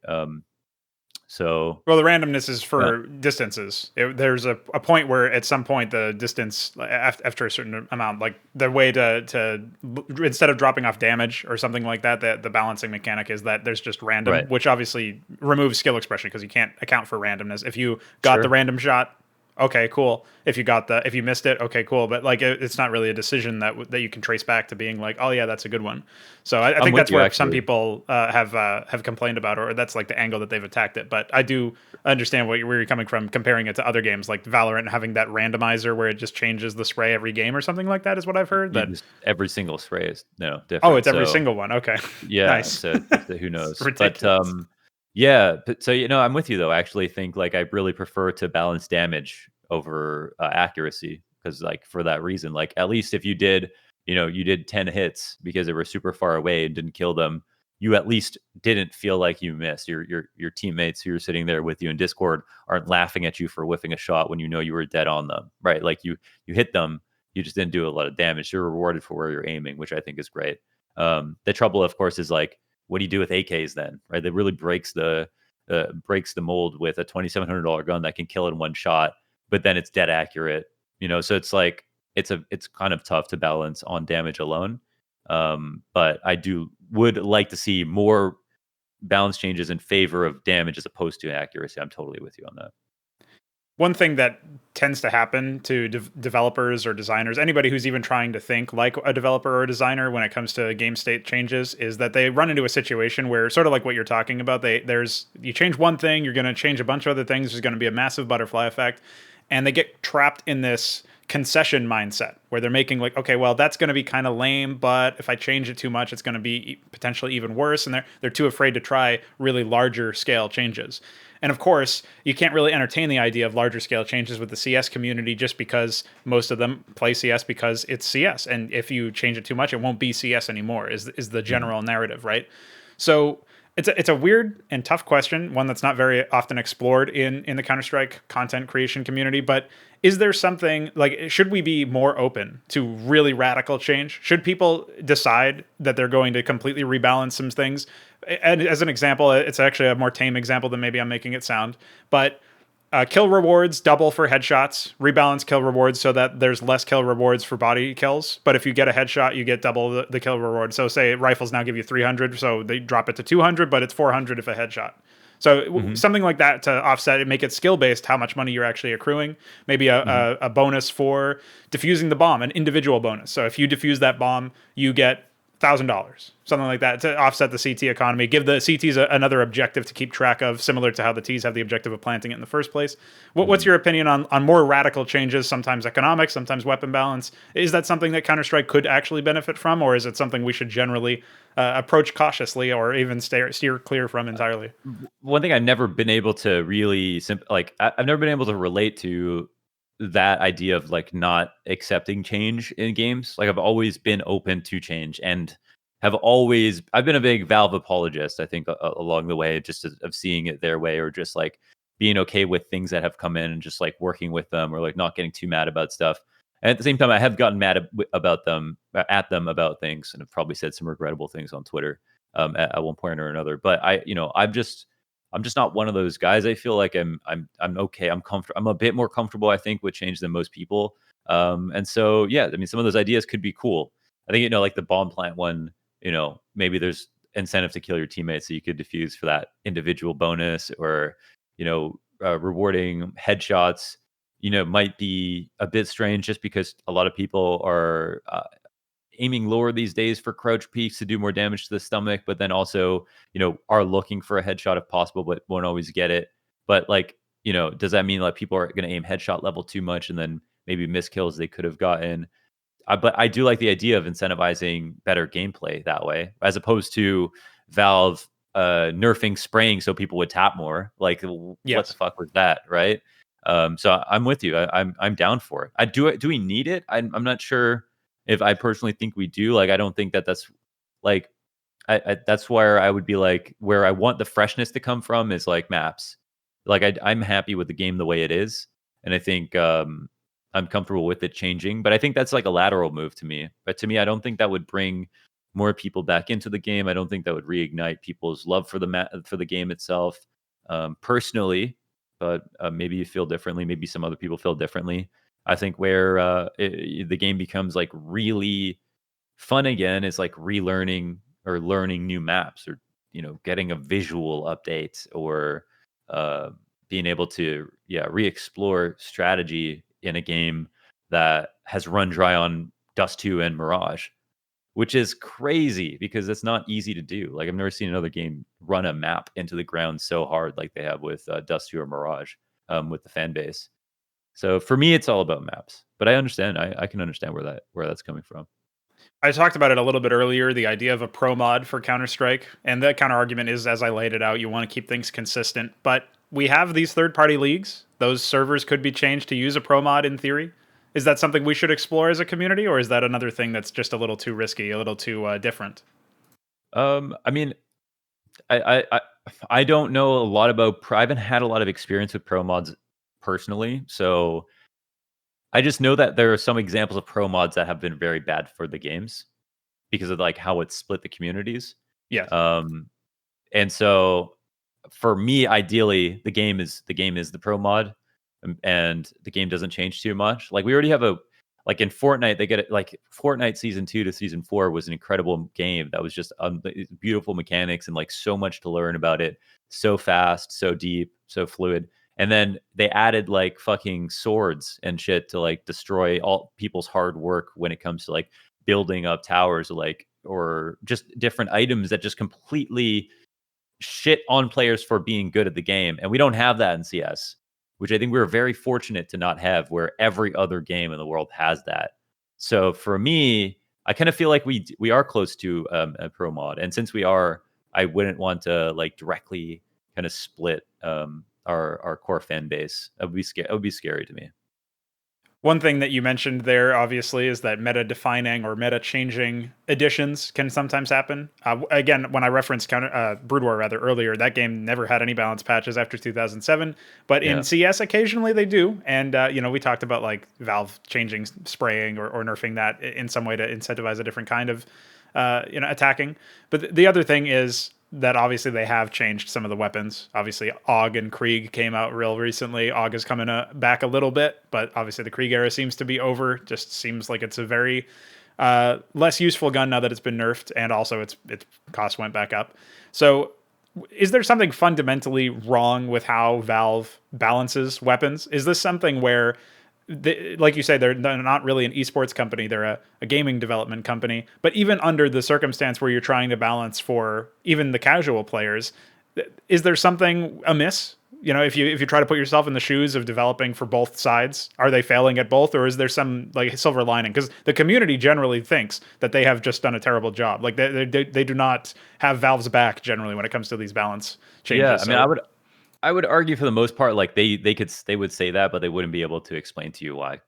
So Well, the randomness is for distances. There's a point where at some point the distance after a certain amount, like the way to instead of dropping off damage or something like that, the balancing mechanic is that there's just random, right. which obviously removes skill expression because you can't account for randomness. If you got the random shot, okay, cool. If you missed it, okay, cool. But like it's not really a decision that you can trace back to being like, oh yeah, that's a good one. So I think that's where some people have complained about, or that's like the angle that they've attacked it. But I do understand where you're coming from, comparing it to other games like Valorant having that randomizer where it just changes the spray every game or something like that is what I've heard. That every single spray is different. Oh, it's every single one. Okay, Yeah. nice. So who knows? Ridiculous. But Yeah, but so, I'm with you though. I actually think like I really prefer to balance damage over accuracy because like for that reason, like at least if you did 10 hits because they were super far away and didn't kill them, you at least didn't feel like you missed. Your teammates who are sitting there with you in Discord aren't laughing at you for whiffing a shot when you know you were dead on them, right? Like you hit them, you just didn't do a lot of damage. You're rewarded for where you're aiming, which I think is great. The trouble, of course, is like what do you do with AKs then, right? That really breaks the mold with a $2,700 gun that can kill in one shot, but then it's dead accurate. So it's like it's kind of tough to balance on damage alone. But I would like to see more balance changes in favor of damage as opposed to accuracy. I'm totally with you on that. One thing that tends to happen to developers or designers, anybody who's even trying to think like a developer or a designer when it comes to game state changes, is that they run into a situation where, sort of like what you're talking about, you change one thing, you're going to change a bunch of other things. There's going to be a massive butterfly effect, and they get trapped in this concession mindset where they're making like, okay, well, that's going to be kind of lame, but if I change it too much, it's going to be potentially even worse, and they're too afraid to try really larger scale changes. And of course, you can't really entertain the idea of larger scale changes with the CS community just because most of them play CS because it's CS. And if you change it too much, it won't be CS anymore, is the general narrative, right? So it's a weird and tough question, one that's not very often explored in the Counter-Strike content creation community. But is there something like, should we be more open to really radical change? Should people decide that they're going to completely rebalance some things? And as an example, it's actually a more tame example than maybe I'm making it sound, but kill rewards double for headshots, rebalance kill rewards so that there's less kill rewards for body kills. But if you get a headshot, you get double the kill reward. So say rifles now give you 300, so they drop it to 200, but it's 400 if a headshot. So something like that to offset it, make it skill based, how much money you're actually accruing. Maybe a bonus for defusing the bomb, an individual bonus. So if you defuse that bomb, you get $1,000, something like that, to offset the CT economy. Give the CTs another objective to keep track of, similar to how the Ts have the objective of planting it in the first place. What's your opinion on more radical changes? Sometimes economic, sometimes weapon balance. Is that something that Counter-Strike could actually benefit from, or is it something we should generally approach cautiously, or even steer clear from entirely? One thing I've never been able to really I've never been able to relate to that idea of like not accepting change in games. Like I've always been open to change and I've been a big Valve apologist, I think, along the way, just of seeing it their way, or just like being okay with things that have come in and just like working with them, or like not getting too mad about stuff. And at the same time, I have gotten mad about them at them about things, and have probably said some regrettable things on Twitter at one point or another. But I'm just not one of those guys. I feel like I'm okay. I'm comfortable. I'm a bit more comfortable, I think, with change than most people. And so yeah, I mean, some of those ideas could be cool. I think like the bomb plant one. Maybe there's incentive to kill your teammates so you could defuse for that individual bonus, or rewarding headshots. Might be a bit strange just because a lot of people are aiming lower these days for crouch peaks to do more damage to the stomach, but then also, are looking for a headshot if possible, but won't always get it. But like, does that mean like people are going to aim headshot level too much and then maybe miss kills they could have gotten? But I do like the idea of incentivizing better gameplay that way, as opposed to Valve nerfing spraying so people would tap more. Like, what the Yes. fuck was that, right? So I'm with you. I'm down for it. Do we need it? I'm not sure if I personally think we do. Like, I don't think that's like that's where I would be like, where I want the freshness to come from is like maps. Like I'm happy with the game the way it is, and I think I'm comfortable with it changing. But I think that's like a lateral move to me. But to me, I don't think that would bring more people back into the game. I don't think that would reignite people's love for for the game itself. Personally, but maybe you feel differently. Maybe some other people feel differently. I think where the game becomes like really fun again is like relearning or learning new maps, or getting a visual update, or uh, being able to re-explore strategy in a game that has run dry on Dust 2 and Mirage, which is crazy because it's not easy to do. Like I've never seen another game run a map into the ground so hard like they have with Dust 2 or Mirage, with the fan base. So for me, it's all about maps. But I understand. I can understand where that's coming from. I talked about it a little bit earlier, the idea of a pro mod for Counter-Strike, and the counter argument is, as I laid it out, you want to keep things consistent, but we have these third-party leagues. Those servers could be changed to use a pro mod in theory. Is that something we should explore as a community, or is that another thing that's just a little too risky, a little too different? I mean, I I don't know a lot about I haven't had a lot of experience with pro mods personally, so I just know that there are some examples of pro mods that have been very bad for the games because of like how it split the communities. Yes. Um, and so for me, ideally, the game is the pro mod, and the game doesn't change too much. Like we already have a like in Fortnite, they get it like Fortnite season 2 to season 4 was an incredible game that was just beautiful mechanics and like so much to learn about it, so fast, so deep, so fluid. And then they added like fucking swords and shit to like destroy all people's hard work when it comes to like building up towers, like or just different items that just completely shit on players for being good at the game. And we don't have that in CS, which I think we're very fortunate to not have, where every other game in the world has that. So for me, I kind of feel like we are close to a pro mod, and since we are, I wouldn't want to like directly kind of split our core fan base. That would be scary. It would be scary to me. One thing that you mentioned there, obviously, is that meta defining or meta changing additions can sometimes happen. Again, when I referenced Brood War rather earlier, that game never had any balance patches after 2007. But in Yeah. CS, occasionally they do. And, we talked about like Valve changing spraying or nerfing that in some way to incentivize a different kind of, attacking. But the other thing is that obviously they have changed some of the weapons. Obviously, AUG and Krieg came out real recently. AUG is coming back a little bit, but obviously the Krieg era seems to be over. Just seems like it's a very less useful gun now that it's been nerfed, and also its cost went back up. So, is there something fundamentally wrong with how Valve balances weapons? Is this something where like you say, they're not really an esports company; they're a gaming development company. But even under the circumstance where you're trying to balance for even the casual players, is there something amiss? If you try to put yourself in the shoes of developing for both sides, are they failing at both, or is there some like silver lining? Because the community generally thinks that they have just done a terrible job. Like they do not have Valve's back generally when it comes to these balance Yeah. changes. I mean, So I would argue for the most part, like they would say that, but they wouldn't be able to explain to you why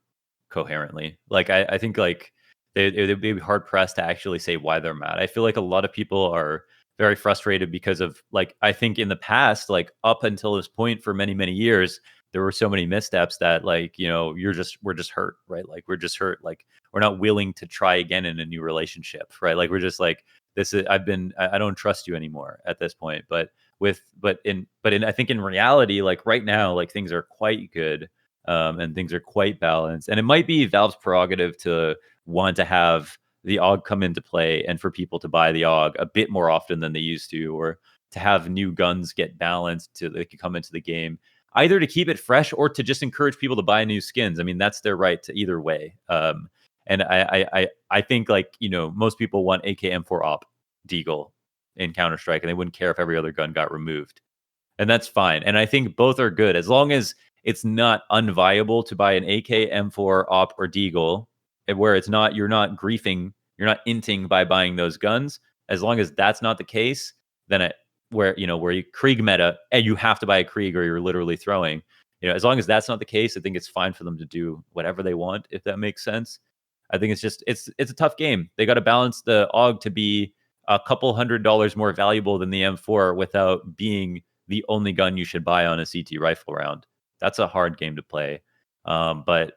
coherently. Like I think like they'd be hard pressed to actually say why they're mad. I feel like a lot of people are very frustrated because of like I think in the past, like up until this point for many years, there were so many missteps that like we're just hurt, right? Like we're just hurt, like we're not willing to try again in a new relationship, right? Like we're just like this is I don't trust you anymore at this point, but in I think in reality, like right now, like things are quite good, and things are quite balanced. And it might be Valve's prerogative to want to have the AUG come into play and for people to buy the AUG a bit more often than they used to, or to have new guns get balanced to they could come into the game, either to keep it fresh or to just encourage people to buy new skins. I mean, that's their right to either way. And I think like most people want AKM4 op Deagle in Counter Strike, and they wouldn't care if every other gun got removed, and that's fine. And I think both are good as long as it's not unviable to buy an AK, M4, op, or Deagle, where it's not you're not griefing, you're not inting by buying those guns. As long as that's not the case, then where you Krieg meta and you have to buy a Krieg or you're literally throwing. As long as that's not the case, I think it's fine for them to do whatever they want, if that makes sense. I think it's just it's a tough game. They got to balance the AUG to be a couple $100 more valuable than the M4 without being the only gun you should buy on a CT rifle round. That's a hard game to play. But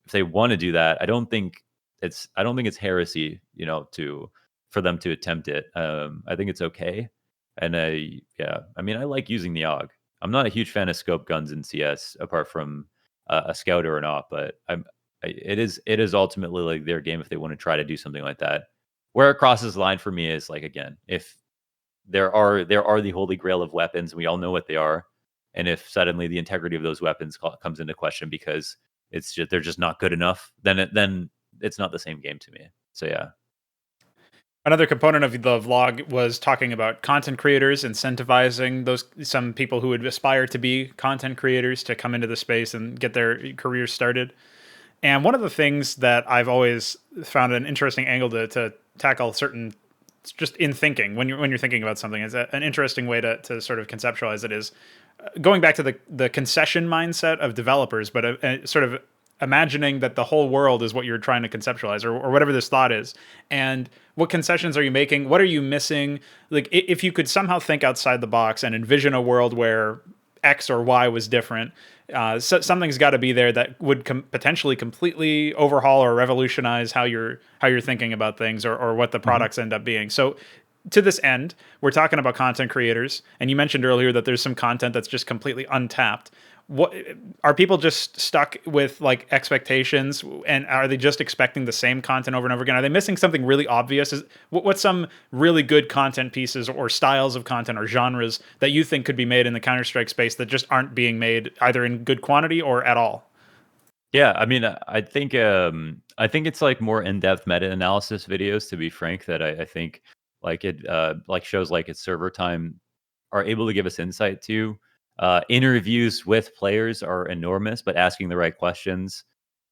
if they want to do that, I don't think it's heresy, to for them to attempt it. I think it's okay. And yeah, I mean, I like using the AUG. I'm not a huge fan of scope guns in CS, apart from a scout or an op, but it is ultimately like their game if they want to try to do something like that. Where it crosses the line for me is like again, if there are the holy grail of weapons, and we all know what they are, and if suddenly the integrity of those weapons comes into question because they're just not good enough, then it's not the same game to me. So yeah. another component of the vlog was talking about content creators, incentivizing some people who would aspire to be content creators to come into the space and get their careers started. And one of the things that I've always found an interesting angle to tackle certain, just in thinking, when you're thinking about something, is an interesting way to sort of conceptualize it is going back to the concession mindset of developers, but sort of imagining that the whole world is what you're trying to conceptualize, or whatever this thought is. And what concessions are you making? What are you missing? Like, if you could somehow think outside the box and envision a world where X or Y was different, so something's got to be there that would potentially completely overhaul or revolutionize how you're thinking about things, or what the products end up being. So to this end, we're talking about content creators, and you mentioned earlier that there's some content that's just completely untapped. What are people just stuck with, like, expectations, and are they just expecting the same content over and over again? Are they missing something really obvious? What's some really good content pieces or styles of content or genres that you think could be made in the Counter-Strike space that just aren't being made either in good quantity or at all? Yeah, I mean, I think it's like more in-depth meta-analysis videos, to be frank, that I think like it like shows like it's server time are able to give us insight to. Interviews with players are enormous, but asking the right questions.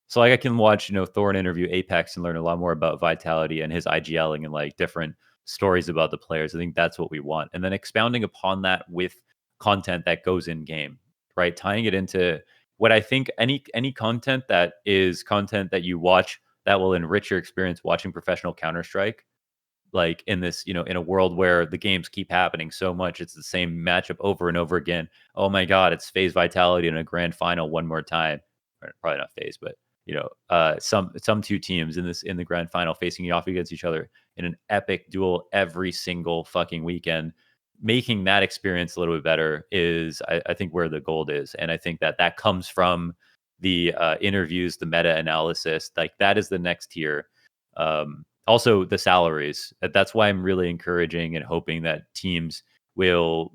So like I can watch, Thorn interview Apex and learn a lot more about Vitality and his IGLing and like different stories about the players. I think that's what we want. And then expounding upon that with content that goes in game, right? Tying it into what I think any content that is content that you watch that will enrich your experience watching professional Counter-Strike, like in this, in a world where the games keep happening so much, it's the same matchup over and over again. Oh my God, it's FaZe Vitality in a grand final one more time. Or probably not FaZe, but some two teams in the grand final facing off against each other in an epic duel every single fucking weekend. Making that experience a little bit better is, I think, where the gold is, and I think that comes from the interviews, the meta analysis. Like that is the next tier. Also, the salaries. That's why I'm really encouraging and hoping that teams will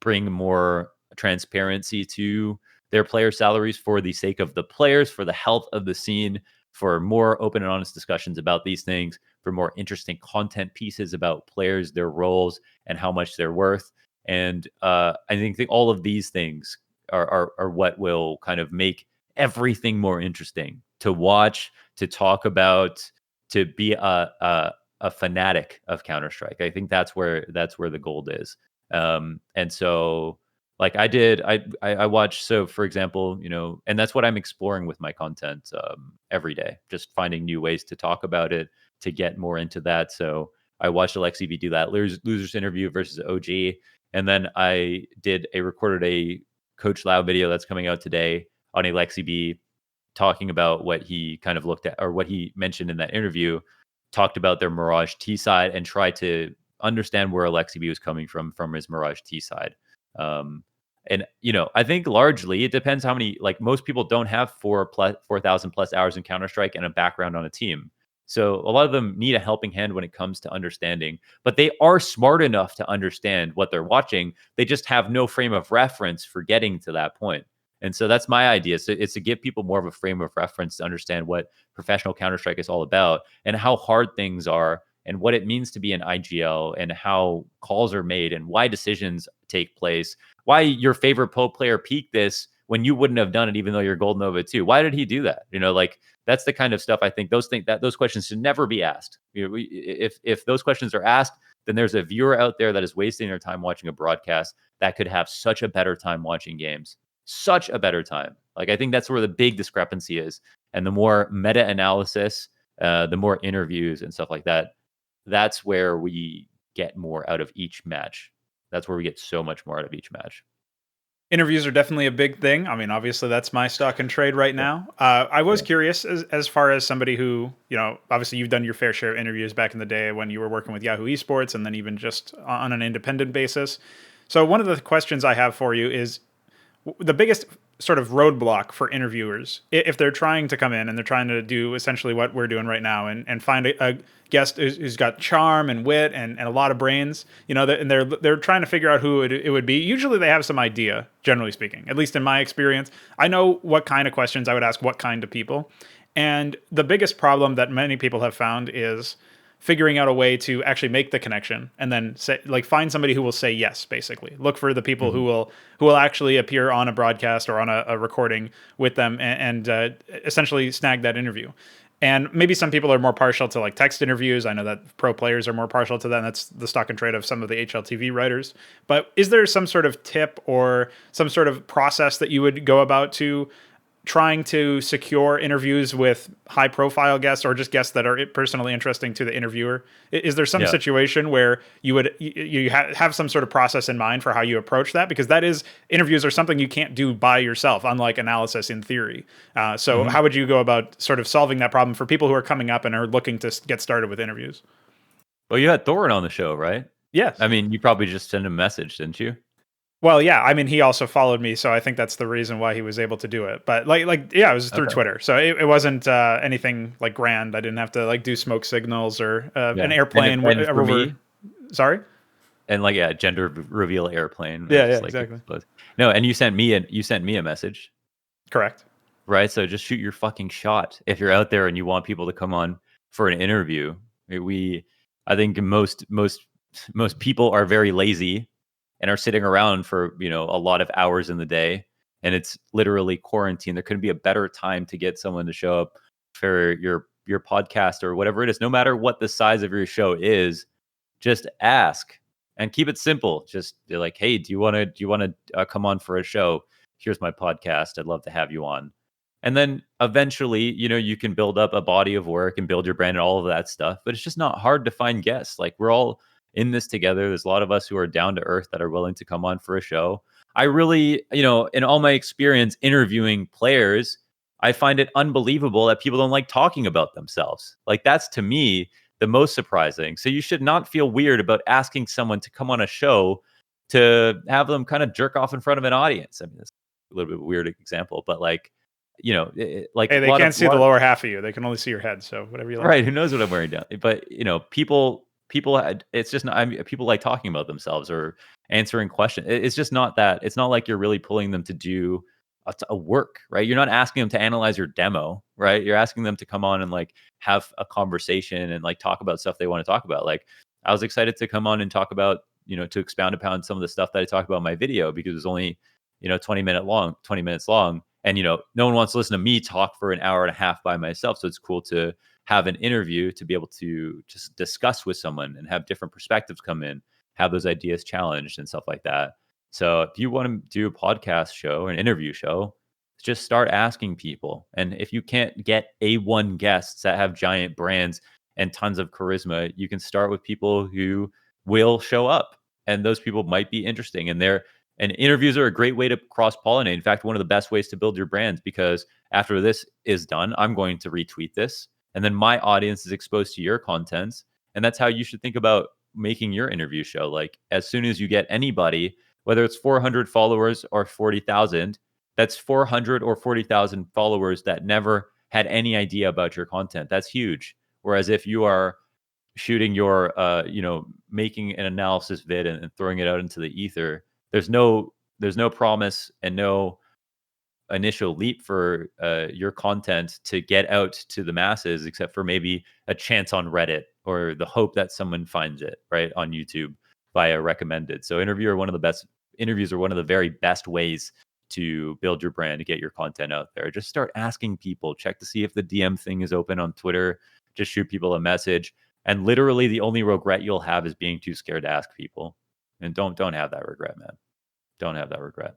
bring more transparency to their player salaries for the sake of the players, for the health of the scene, for more open and honest discussions about these things, for more interesting content pieces about players, their roles, and how much they're worth. And I think all of these things are what will kind of make everything more interesting to watch, to talk about, to be a fanatic of Counter-Strike. I think that's where the gold is. And so like I watch, so for example, and that's what I'm exploring with my content every day, just finding new ways to talk about it, to get more into that. So I watched Alexi V do that losers interview versus OG, and then I recorded a Coach Lau video that's coming out today on Alexi B, talking about what he kind of looked at, or what he mentioned in that interview, talked about their Mirage T side and tried to understand where Alexi B was coming from his Mirage T side. And I think largely it depends how many, like most people don't have 4,000 plus hours in Counter-Strike and a background on a team. So a lot of them need a helping hand when it comes to understanding, but they are smart enough to understand what they're watching. They just have no frame of reference for getting to that point. And so that's my idea. So it's to give people more of a frame of reference to understand what professional Counter-Strike is all about and how hard things are and what it means to be an IGL and how calls are made and why decisions take place, why your favorite pro player peaked this when you wouldn't have done it, even though you're Gold Nova too. Why did he do that? Like that's the kind of stuff I think those questions should never be asked. If those questions are asked, then there's a viewer out there that is wasting their time watching a broadcast that could have such a better time watching games. Such a better time. Like I think that's where the big discrepancy is. And the more meta analysis, the more interviews and stuff like that, that's where we get more out of each match. That's where we get so much more out of each match. Interviews are definitely a big thing. I mean, obviously that's my stock and trade right now. I was curious as far as somebody who, obviously you've done your fair share of interviews back in the day when you were working with Yahoo Esports and then even just on an independent basis. So one of the questions I have for you is the biggest sort of roadblock for interviewers, if they're trying to come in and they're trying to do essentially what we're doing right now and find a guest who's got charm and wit and a lot of brains, and they're trying to figure out who it would be. Usually they have some idea, generally speaking, at least in my experience. I know what kind of questions I would ask what kind of people. And the biggest problem that many people have found is figuring out a way to actually make the connection and then say, like, find somebody who will say yes. Basically, look for the people who will actually appear on a broadcast or on a recording with them, and essentially snag that interview. And maybe some people are more partial to like text interviews. I know that pro players are more partial to that. And that's the stock and trade of some of the HLTV writers. But is there some sort of tip or some sort of process that you would go about to trying to secure interviews with high profile guests or just guests that are personally interesting to the interviewer? Is there some situation where you would have some sort of process in mind for how you approach that? Because that is, interviews are something you can't do by yourself, unlike analysis in theory. So how would you go about sort of solving that problem for people who are coming up and are looking to get started with interviews? Well, you had Thorin on the show, right? Yes. I mean, you probably just sent him a message, didn't you? Well, yeah. I mean, he also followed me, so I think that's the reason why he was able to do it. But yeah, it was through Twitter, so it wasn't anything like grand. I didn't have to like do smoke signals or an airplane. For me, sorry. And like gender reveal airplane. Yeah, like, exactly. No, and you sent me a message. Correct. Right, so just shoot your fucking shot if you're out there and you want people to come on for an interview. I think most people are very lazy and are sitting around for, a lot of hours in the day, and it's literally quarantine. There couldn't be a better time to get someone to show up for your podcast or whatever it is. No matter what the size of your show is, just ask and keep it simple. Just be like, hey, do you want to come on for a show? Here's my podcast. I'd love to have you on. And then eventually, you can build up a body of work and build your brand and all of that stuff. But it's just not hard to find guests. Like, we're all in this together. There's a lot of us who are down to earth that are willing to come on for a show. I really, in all my experience interviewing players, I find it unbelievable that people don't like talking about themselves. Like, that's to me the most surprising. So you should not feel weird about asking someone to come on a show to have them kind of jerk off in front of an audience. I mean, it's a little bit of a weird example, but like, like, hey, they can't see the lower half of you. They can only see your head. So whatever you like. Right. Who knows what I'm wearing down? But, people it's just not, people like talking about themselves or answering questions. It's just not that. It's not like you're really pulling them to do a work, right? You're not asking them to analyze your demo, right? You're asking them to come on and like have a conversation and like talk about stuff they want to talk about. Like, I was excited to come on and talk about, to expound upon some of the stuff that I talked about in my video, because it was only, 20 minutes long. And, no one wants to listen to me talk for an hour and a half by myself. So it's cool to have an interview, to be able to just discuss with someone and have different perspectives come in, have those ideas challenged and stuff like that. So if you want to do a podcast show, an interview show, just start asking people. And if you can't get A1 guests that have giant brands and tons of charisma, you can start with people who will show up, and those people might be interesting. And interviews are a great way to cross-pollinate. In fact, one of the best ways to build your brands, because after this is done, I'm going to retweet this, and then my audience is exposed to your content. And that's how you should think about making your interview show. Like, as soon as you get anybody, whether it's 400 followers or 40,000, that's 400 or 40,000 followers that never had any idea about your content. That's huge. Whereas if you are shooting your, making an analysis vid and throwing it out into the ether, there's no promise and no initial leap for your content to get out to the masses, except for maybe a chance on Reddit or the hope that someone finds it right on YouTube via recommended. So interviews are one of the very best ways to build your brand, to get your content out there. Just start asking people, check to see if the DM thing is open on Twitter, just shoot people a message. And literally the only regret you'll have is being too scared to ask people. And don't have that regret, man. Don't have that regret.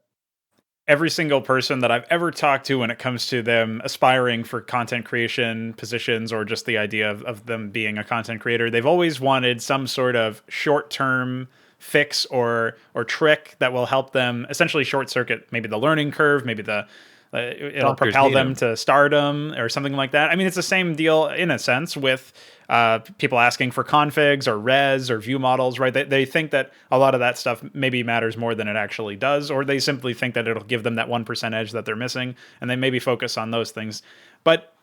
Every single person that I've ever talked to when it comes to them aspiring for content creation positions, or just the idea of them being a content creator, they've always wanted some sort of short-term fix or trick that will help them essentially short circuit maybe the learning curve, maybe it'll propel them to stardom or something like that. I mean, it's the same deal in a sense with people asking for configs or res or view models, right? They think that a lot of that stuff maybe matters more than it actually does, or they simply think that it'll give them that 1% edge that they're missing, and they maybe focus on those things. But,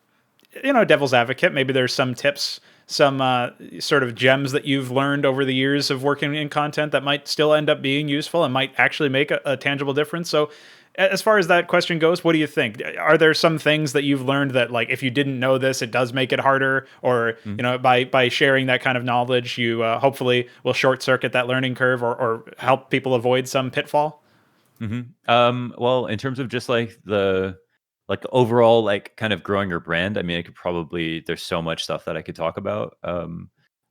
devil's advocate, maybe there's some tips, sort of gems that you've learned over the years of working in content that might still end up being useful and might actually make a tangible difference. So as far as that question goes, what do you think? Are there some things that you've learned that, like, if you didn't know this, it does make it harder, or by sharing that kind of knowledge, you hopefully will short circuit that learning curve, or help people avoid some pitfall? Well, in terms of just like the overall like kind of growing your brand, I mean, I could probably there's so much stuff that I could talk about.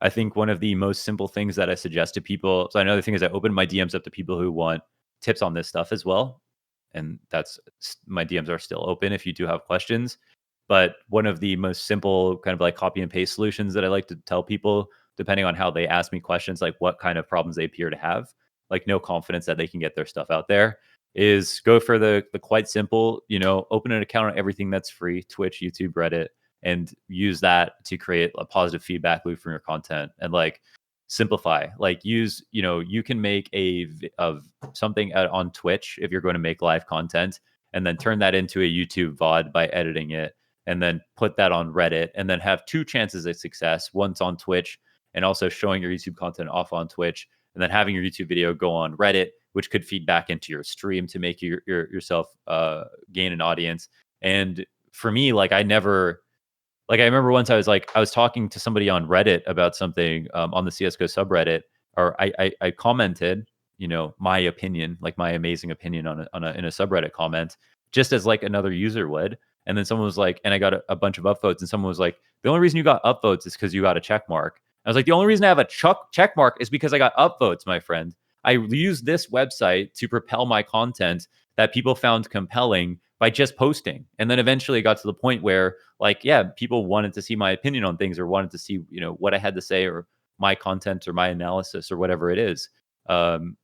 I think one of the most simple things that I suggest to people. So another thing is I open my DMs up to people who want tips on this stuff as well, and my DMs are still open if you do have questions. But one of the most simple kind of like copy and paste solutions that I like to tell people, depending on how they ask me questions, like what kind of problems they appear to have, like no confidence that they can get their stuff out there, is go for the quite simple, open an account on everything that's free, Twitch, YouTube, Reddit, and use that to create a positive feedback loop from your content. And like simplify, like use, you can make of something on Twitch if you're going to make live content, and then turn that into a YouTube VOD by editing it, and then put that on Reddit, and then have two chances of success, once on Twitch and also showing your YouTube content off on Twitch, and then having your YouTube video go on Reddit, which could feed back into your stream to make yourself gain an audience. And for me, like I remember once I was talking to somebody on Reddit about something on the CSGO subreddit, or I commented, my opinion, like my amazing opinion in a subreddit comment, just as like another user would. And then someone was like, and I got a bunch of upvotes, and someone was like, the only reason you got upvotes is because you got a check mark. I was like, the only reason I have a check mark is because I got upvotes, my friend. I used this website to propel my content that people found compelling by just posting. And then eventually it got to the point where, like, yeah, people wanted to see my opinion on things, or wanted to see, what I had to say, or my content, or my analysis, or whatever it is. And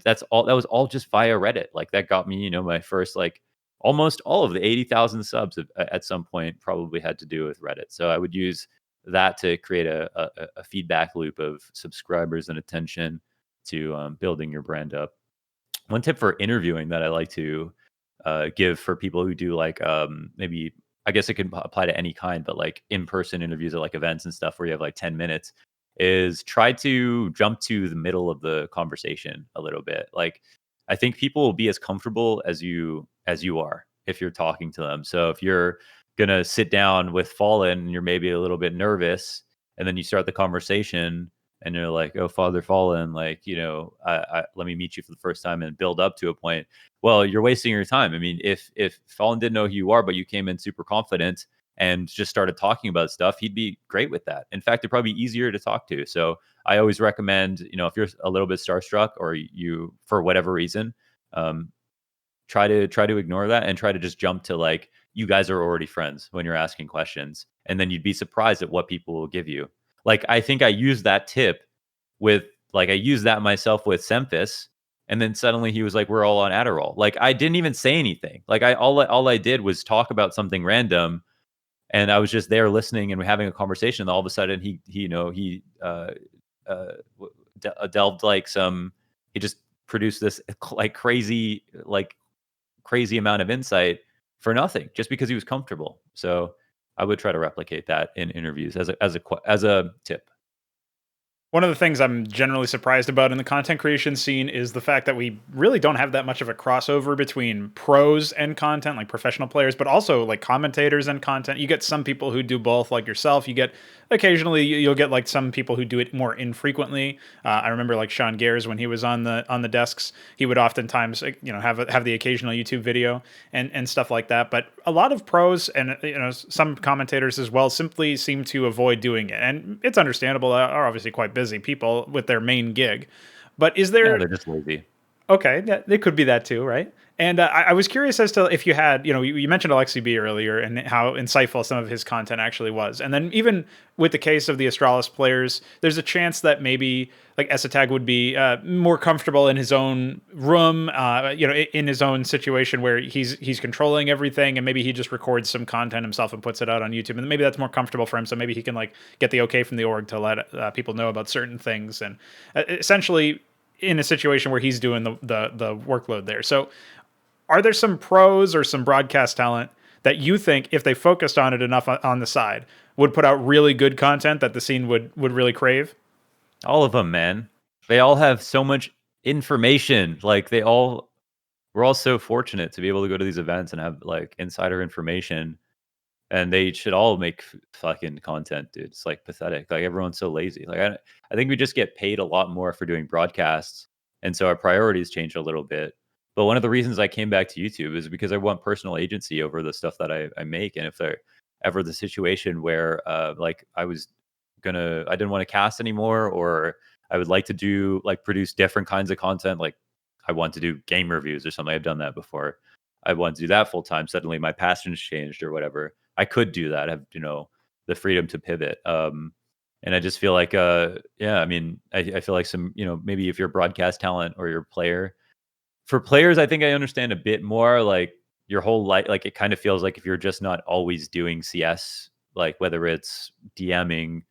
that was all just via Reddit. Like that got me, my first, like, almost all of the 80,000 subs at some point probably had to do with Reddit. So I would use that to create a feedback loop of subscribers and attention to building your brand up. One tip for interviewing that I like to give for people who do like maybe, I guess it can apply to any kind, but like in-person interviews at like events and stuff where you have like 10 minutes, is try to jump to the middle of the conversation a little bit. Like I think people will be as comfortable as you are if you're talking to them. So if you're gonna sit down with Fallen and you're maybe a little bit nervous, and then you start the conversation and you're like, "Oh, Father Fallen, like, let me meet you for the first time," and build up to a point. Well, you're wasting your time. I mean, if Fallen didn't know who you are, but you came in super confident and just started talking about stuff, he'd be great with that. In fact, it'd probably be easier to talk to. So I always recommend, if you're a little bit starstruck, or you, for whatever reason, try to ignore that and try to just jump to like, you guys are already friends when you're asking questions, and then you'd be surprised at what people will give you. Like I think I used that tip I used that myself with Semphis, and then suddenly he was like, "We're all on Adderall." Like I didn't even say anything. Like all I did was talk about something random, and I was just there listening and having a conversation. And all of a sudden, he delved like some. He just produced this like crazy amount of insight for nothing, just because he was comfortable. So I would try to replicate that in interviews as a tip. One of the things I'm generally surprised about in the content creation scene is the fact that we really don't have that much of a crossover between pros and content, like professional players, but also like commentators and content. You get some people who do both, like yourself. You get occasionally you'll get like some people who do it more infrequently. I remember like Sean Gares, when he was on the desks, he would oftentimes have the occasional YouTube video and stuff like that. But a lot of pros and some commentators as well simply seem to avoid doing it, and it's understandable. Are obviously quite busy people with their main gig. But is there... Yeah, they're just lazy. Okay, yeah, it could be that too, right? And I was curious as to if you had, you mentioned Alexi B earlier and how insightful some of his content actually was. And then even with the case of the Astralis players, there's a chance that maybe like Esatag would be more comfortable in his own room, in his own situation where he's controlling everything, and maybe he just records some content himself and puts it out on YouTube, and maybe that's more comfortable for him. So maybe he can like get the okay from the org to let people know about certain things, and essentially in a situation where he's doing the workload there. So are there some pros or some broadcast talent that you think, if they focused on it enough on the side, would put out really good content that the scene would really crave? All of them, man. They all have so much information. Like we're all so fortunate to be able to go to these events and have like insider information, and they should all make fucking content, dude. It's like pathetic. Like everyone's so lazy. Like I think we just get paid a lot more for doing broadcasts, and so our priorities change a little bit. But one of the reasons I came back to YouTube is because I want personal agency over the stuff that I make. And if there ever the situation where like I didn't want to cast anymore, or I would like to do like produce different kinds of content, like I want to do game reviews or something. I've done that before. I want to do that full time. Suddenly my passions changed or whatever. I could do that. I have, the freedom to pivot. And I just feel like, yeah, I mean, I feel like some, maybe if you're broadcast talent or you're a player, for players, I think I understand a bit more. Like your whole life, like it kind of feels like if you're just not always doing CS, like whether it's DMing,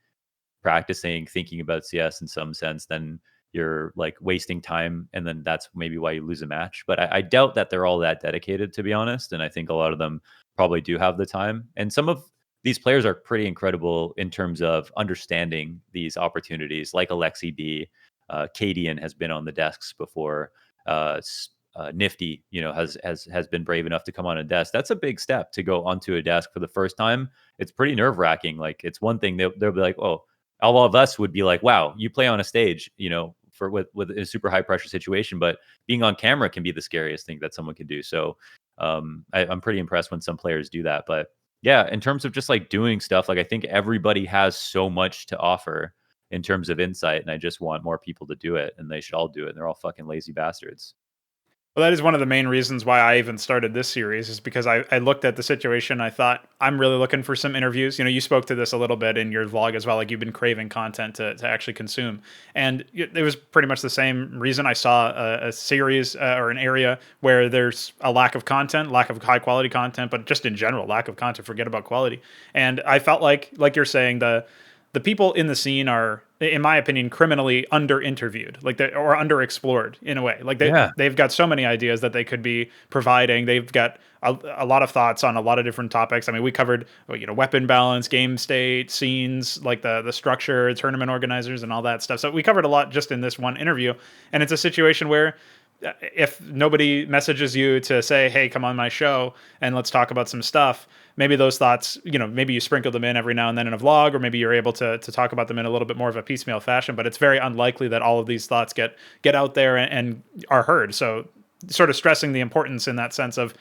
practicing, thinking about CS in some sense, then you're like wasting time. And then that's maybe why you lose a match. But I doubt that they're all that dedicated, to be honest. And I think a lot of them probably do have the time. And some of these players are pretty incredible in terms of understanding these opportunities, like Alexi B. Cadian has been on the desks before. Nifty, has been brave enough to come on a desk. That's a big step to go onto a desk for the first time. It's pretty nerve wracking. Like it's one thing they'll be like, oh, all of us would be like, wow, you play on a stage, for with a super high pressure situation, but being on camera can be the scariest thing that someone can do. So I'm pretty impressed when some players do that. But yeah, in terms of just like doing stuff, like I think everybody has so much to offer in terms of insight, and I just want more people to do it, and they should all do it. And they're all fucking lazy bastards. Well, that is one of the main reasons why I even started this series, is because I looked at the situation. I thought, I'm really looking for some interviews. You spoke to this a little bit in your vlog as well. Like you've been craving content to actually consume. And it was pretty much the same reason I saw a series or an area where there's a lack of content, lack of high quality content, but just in general, lack of content, forget about quality. And I felt like you're saying, the people in the scene are, in my opinion, criminally under-interviewed, or under-explored in a way. Like they've got so many ideas that they could be providing. They've got a lot of thoughts on a lot of different topics. I mean, we covered, weapon balance, game state, scenes, like the structure, tournament organizers, and all that stuff. So we covered a lot just in this one interview. And it's a situation where if nobody messages you to say, hey, come on my show and let's talk about some stuff, maybe those thoughts, maybe you sprinkle them in every now and then in a vlog, or maybe you're able to talk about them in a little bit more of a piecemeal fashion, but it's very unlikely that all of these thoughts get out there and are heard. So sort of stressing the importance in that sense of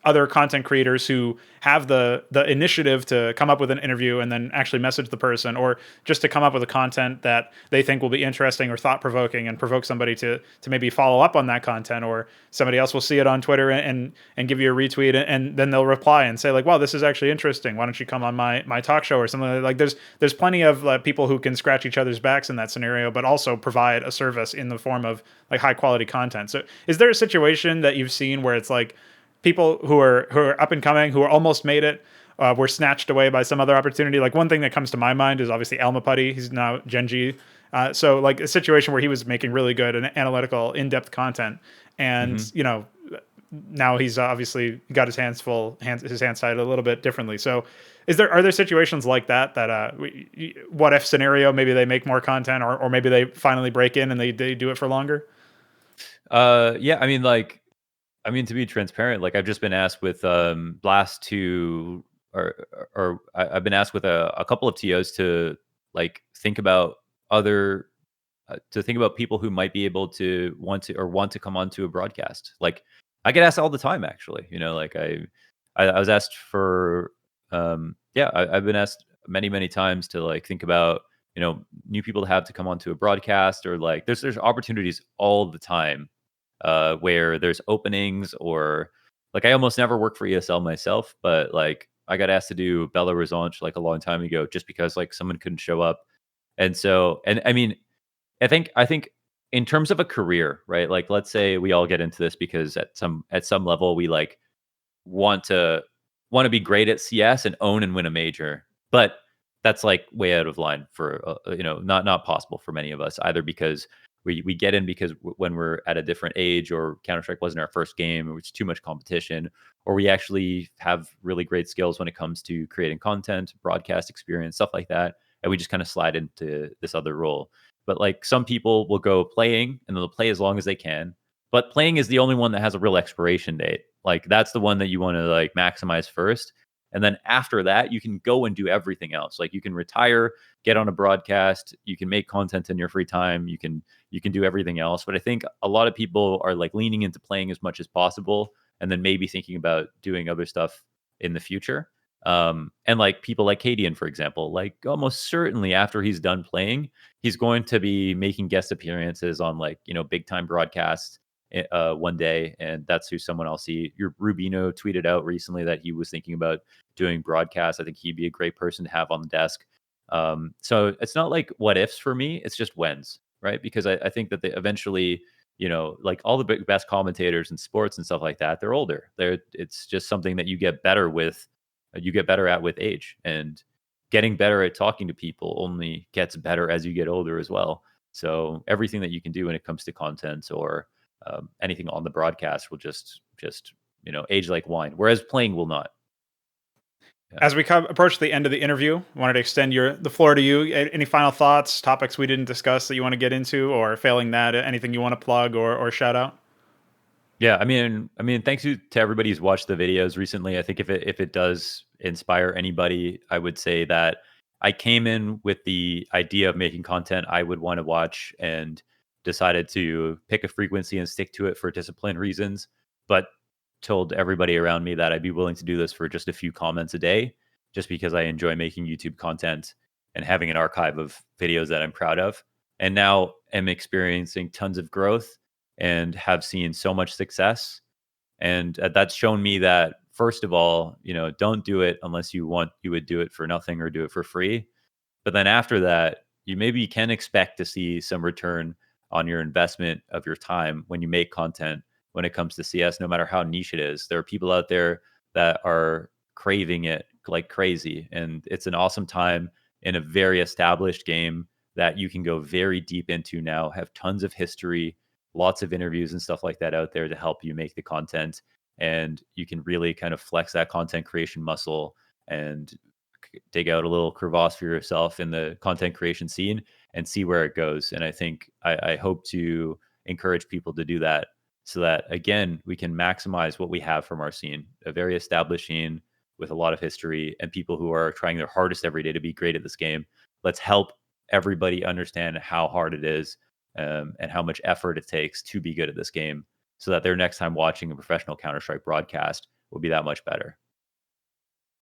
other content creators who have the initiative to come up with an interview and then actually message the person, or just to come up with a content that they think will be interesting or thought-provoking and provoke somebody to maybe follow up on that content, or somebody else will see it on Twitter and give you a retweet, and then they'll reply and say like, wow, this is actually interesting. Why don't you come on my talk show or something like there's plenty of people who can scratch each other's backs in that scenario, but also provide a service in the form of like high quality content. So is there a situation that you've seen where it's like people who are up and coming, who are almost made it, were snatched away by some other opportunity? Like one thing that comes to my mind is obviously Elma Putty. He's now Gen G. So like a situation where he was making really good and analytical, in-depth content, and now he's obviously got his hands tied a little bit differently. So are there situations like that what if scenario, maybe they make more content, or maybe they finally break in and they do it for longer? Yeah, I mean, to be transparent, like I've just been asked with Blast to, I've been asked with a couple of TOs to like think about people who might be able to want to come onto a broadcast. Like I get asked all the time, actually. Like I was asked for, I've been asked many times to like think about new people to have to come onto a broadcast, or like there's opportunities all the time. Where there's openings, or like I almost never work for ESL myself, but like I got asked to do Belo Horizonte like a long time ago, just because like someone couldn't show up. And so, and I mean, I think in terms of a career, right? Like let's say we all get into this because at some level we like want to be great at CS and own and win a major, but that's like way out of line for not possible for many of us, either because we get in because when we're at a different age, or Counter-Strike wasn't our first game, or it's too much competition, or we actually have really great skills when it comes to creating content, broadcast experience, stuff like that, and we just kind of slide into this other role. But like some people will go playing and they'll play as long as they can, but playing is the only one that has a real expiration date. Like that's the one that you want to like maximize first. And then after that, you can go and do everything else. Like you can retire, get on a broadcast, you can make content in your free time, you can do everything else. But I think a lot of people are like leaning into playing as much as possible, and then maybe thinking about doing other stuff in the future. And like people like Cadian, for example, like almost certainly after he's done playing, he's going to be making guest appearances on like, big time broadcasts one day. And that's who someone I'll see. Your Rubino tweeted out recently that he was thinking about doing broadcasts. I think he'd be a great person to have on the desk. So it's not like what ifs for me, it's just whens, right? Because I think that they eventually, like all the best commentators in sports and stuff like that, they're older. It's just something that you get better with, you get better at with age, and getting better at talking to people only gets better as you get older as well. So everything that you can do when it comes to content or anything on the broadcast will just age like wine, whereas playing will not. Yeah. As we approach the end of the interview, I wanted to extend the floor to you. Any final thoughts, topics we didn't discuss that you want to get into, or failing that, anything you want to plug or shout out? Yeah, I mean, thanks to everybody who's watched the videos recently. I think if it does inspire anybody, I would say that I came in with the idea of making content I would want to watch, and decided to pick a frequency and stick to it for discipline reasons, but told everybody around me that I'd be willing to do this for just a few comments a day, just because I enjoy making YouTube content and having an archive of videos that I'm proud of. And now am experiencing tons of growth and have seen so much success. And that's shown me that, first of all, don't do it unless you would do it for nothing or do it for free. But then after that, you maybe can expect to see some return on your investment of your time when you make content when it comes to CS, no matter how niche it is. There are people out there that are craving it like crazy. And it's an awesome time in a very established game that you can go very deep into now, have tons of history, lots of interviews and stuff like that out there to help you make the content. And you can really kind of flex that content creation muscle and dig out a little crevasse for yourself in the content creation scene and see where it goes. And I think I hope to encourage people to do that, so that, again, we can maximize what we have from our scene, a very established scene with a lot of history and people who are trying their hardest every day to be great at this game. Let's help everybody understand how hard it is, and how much effort it takes to be good at this game, so that their next time watching a professional Counter-Strike broadcast will be that much better.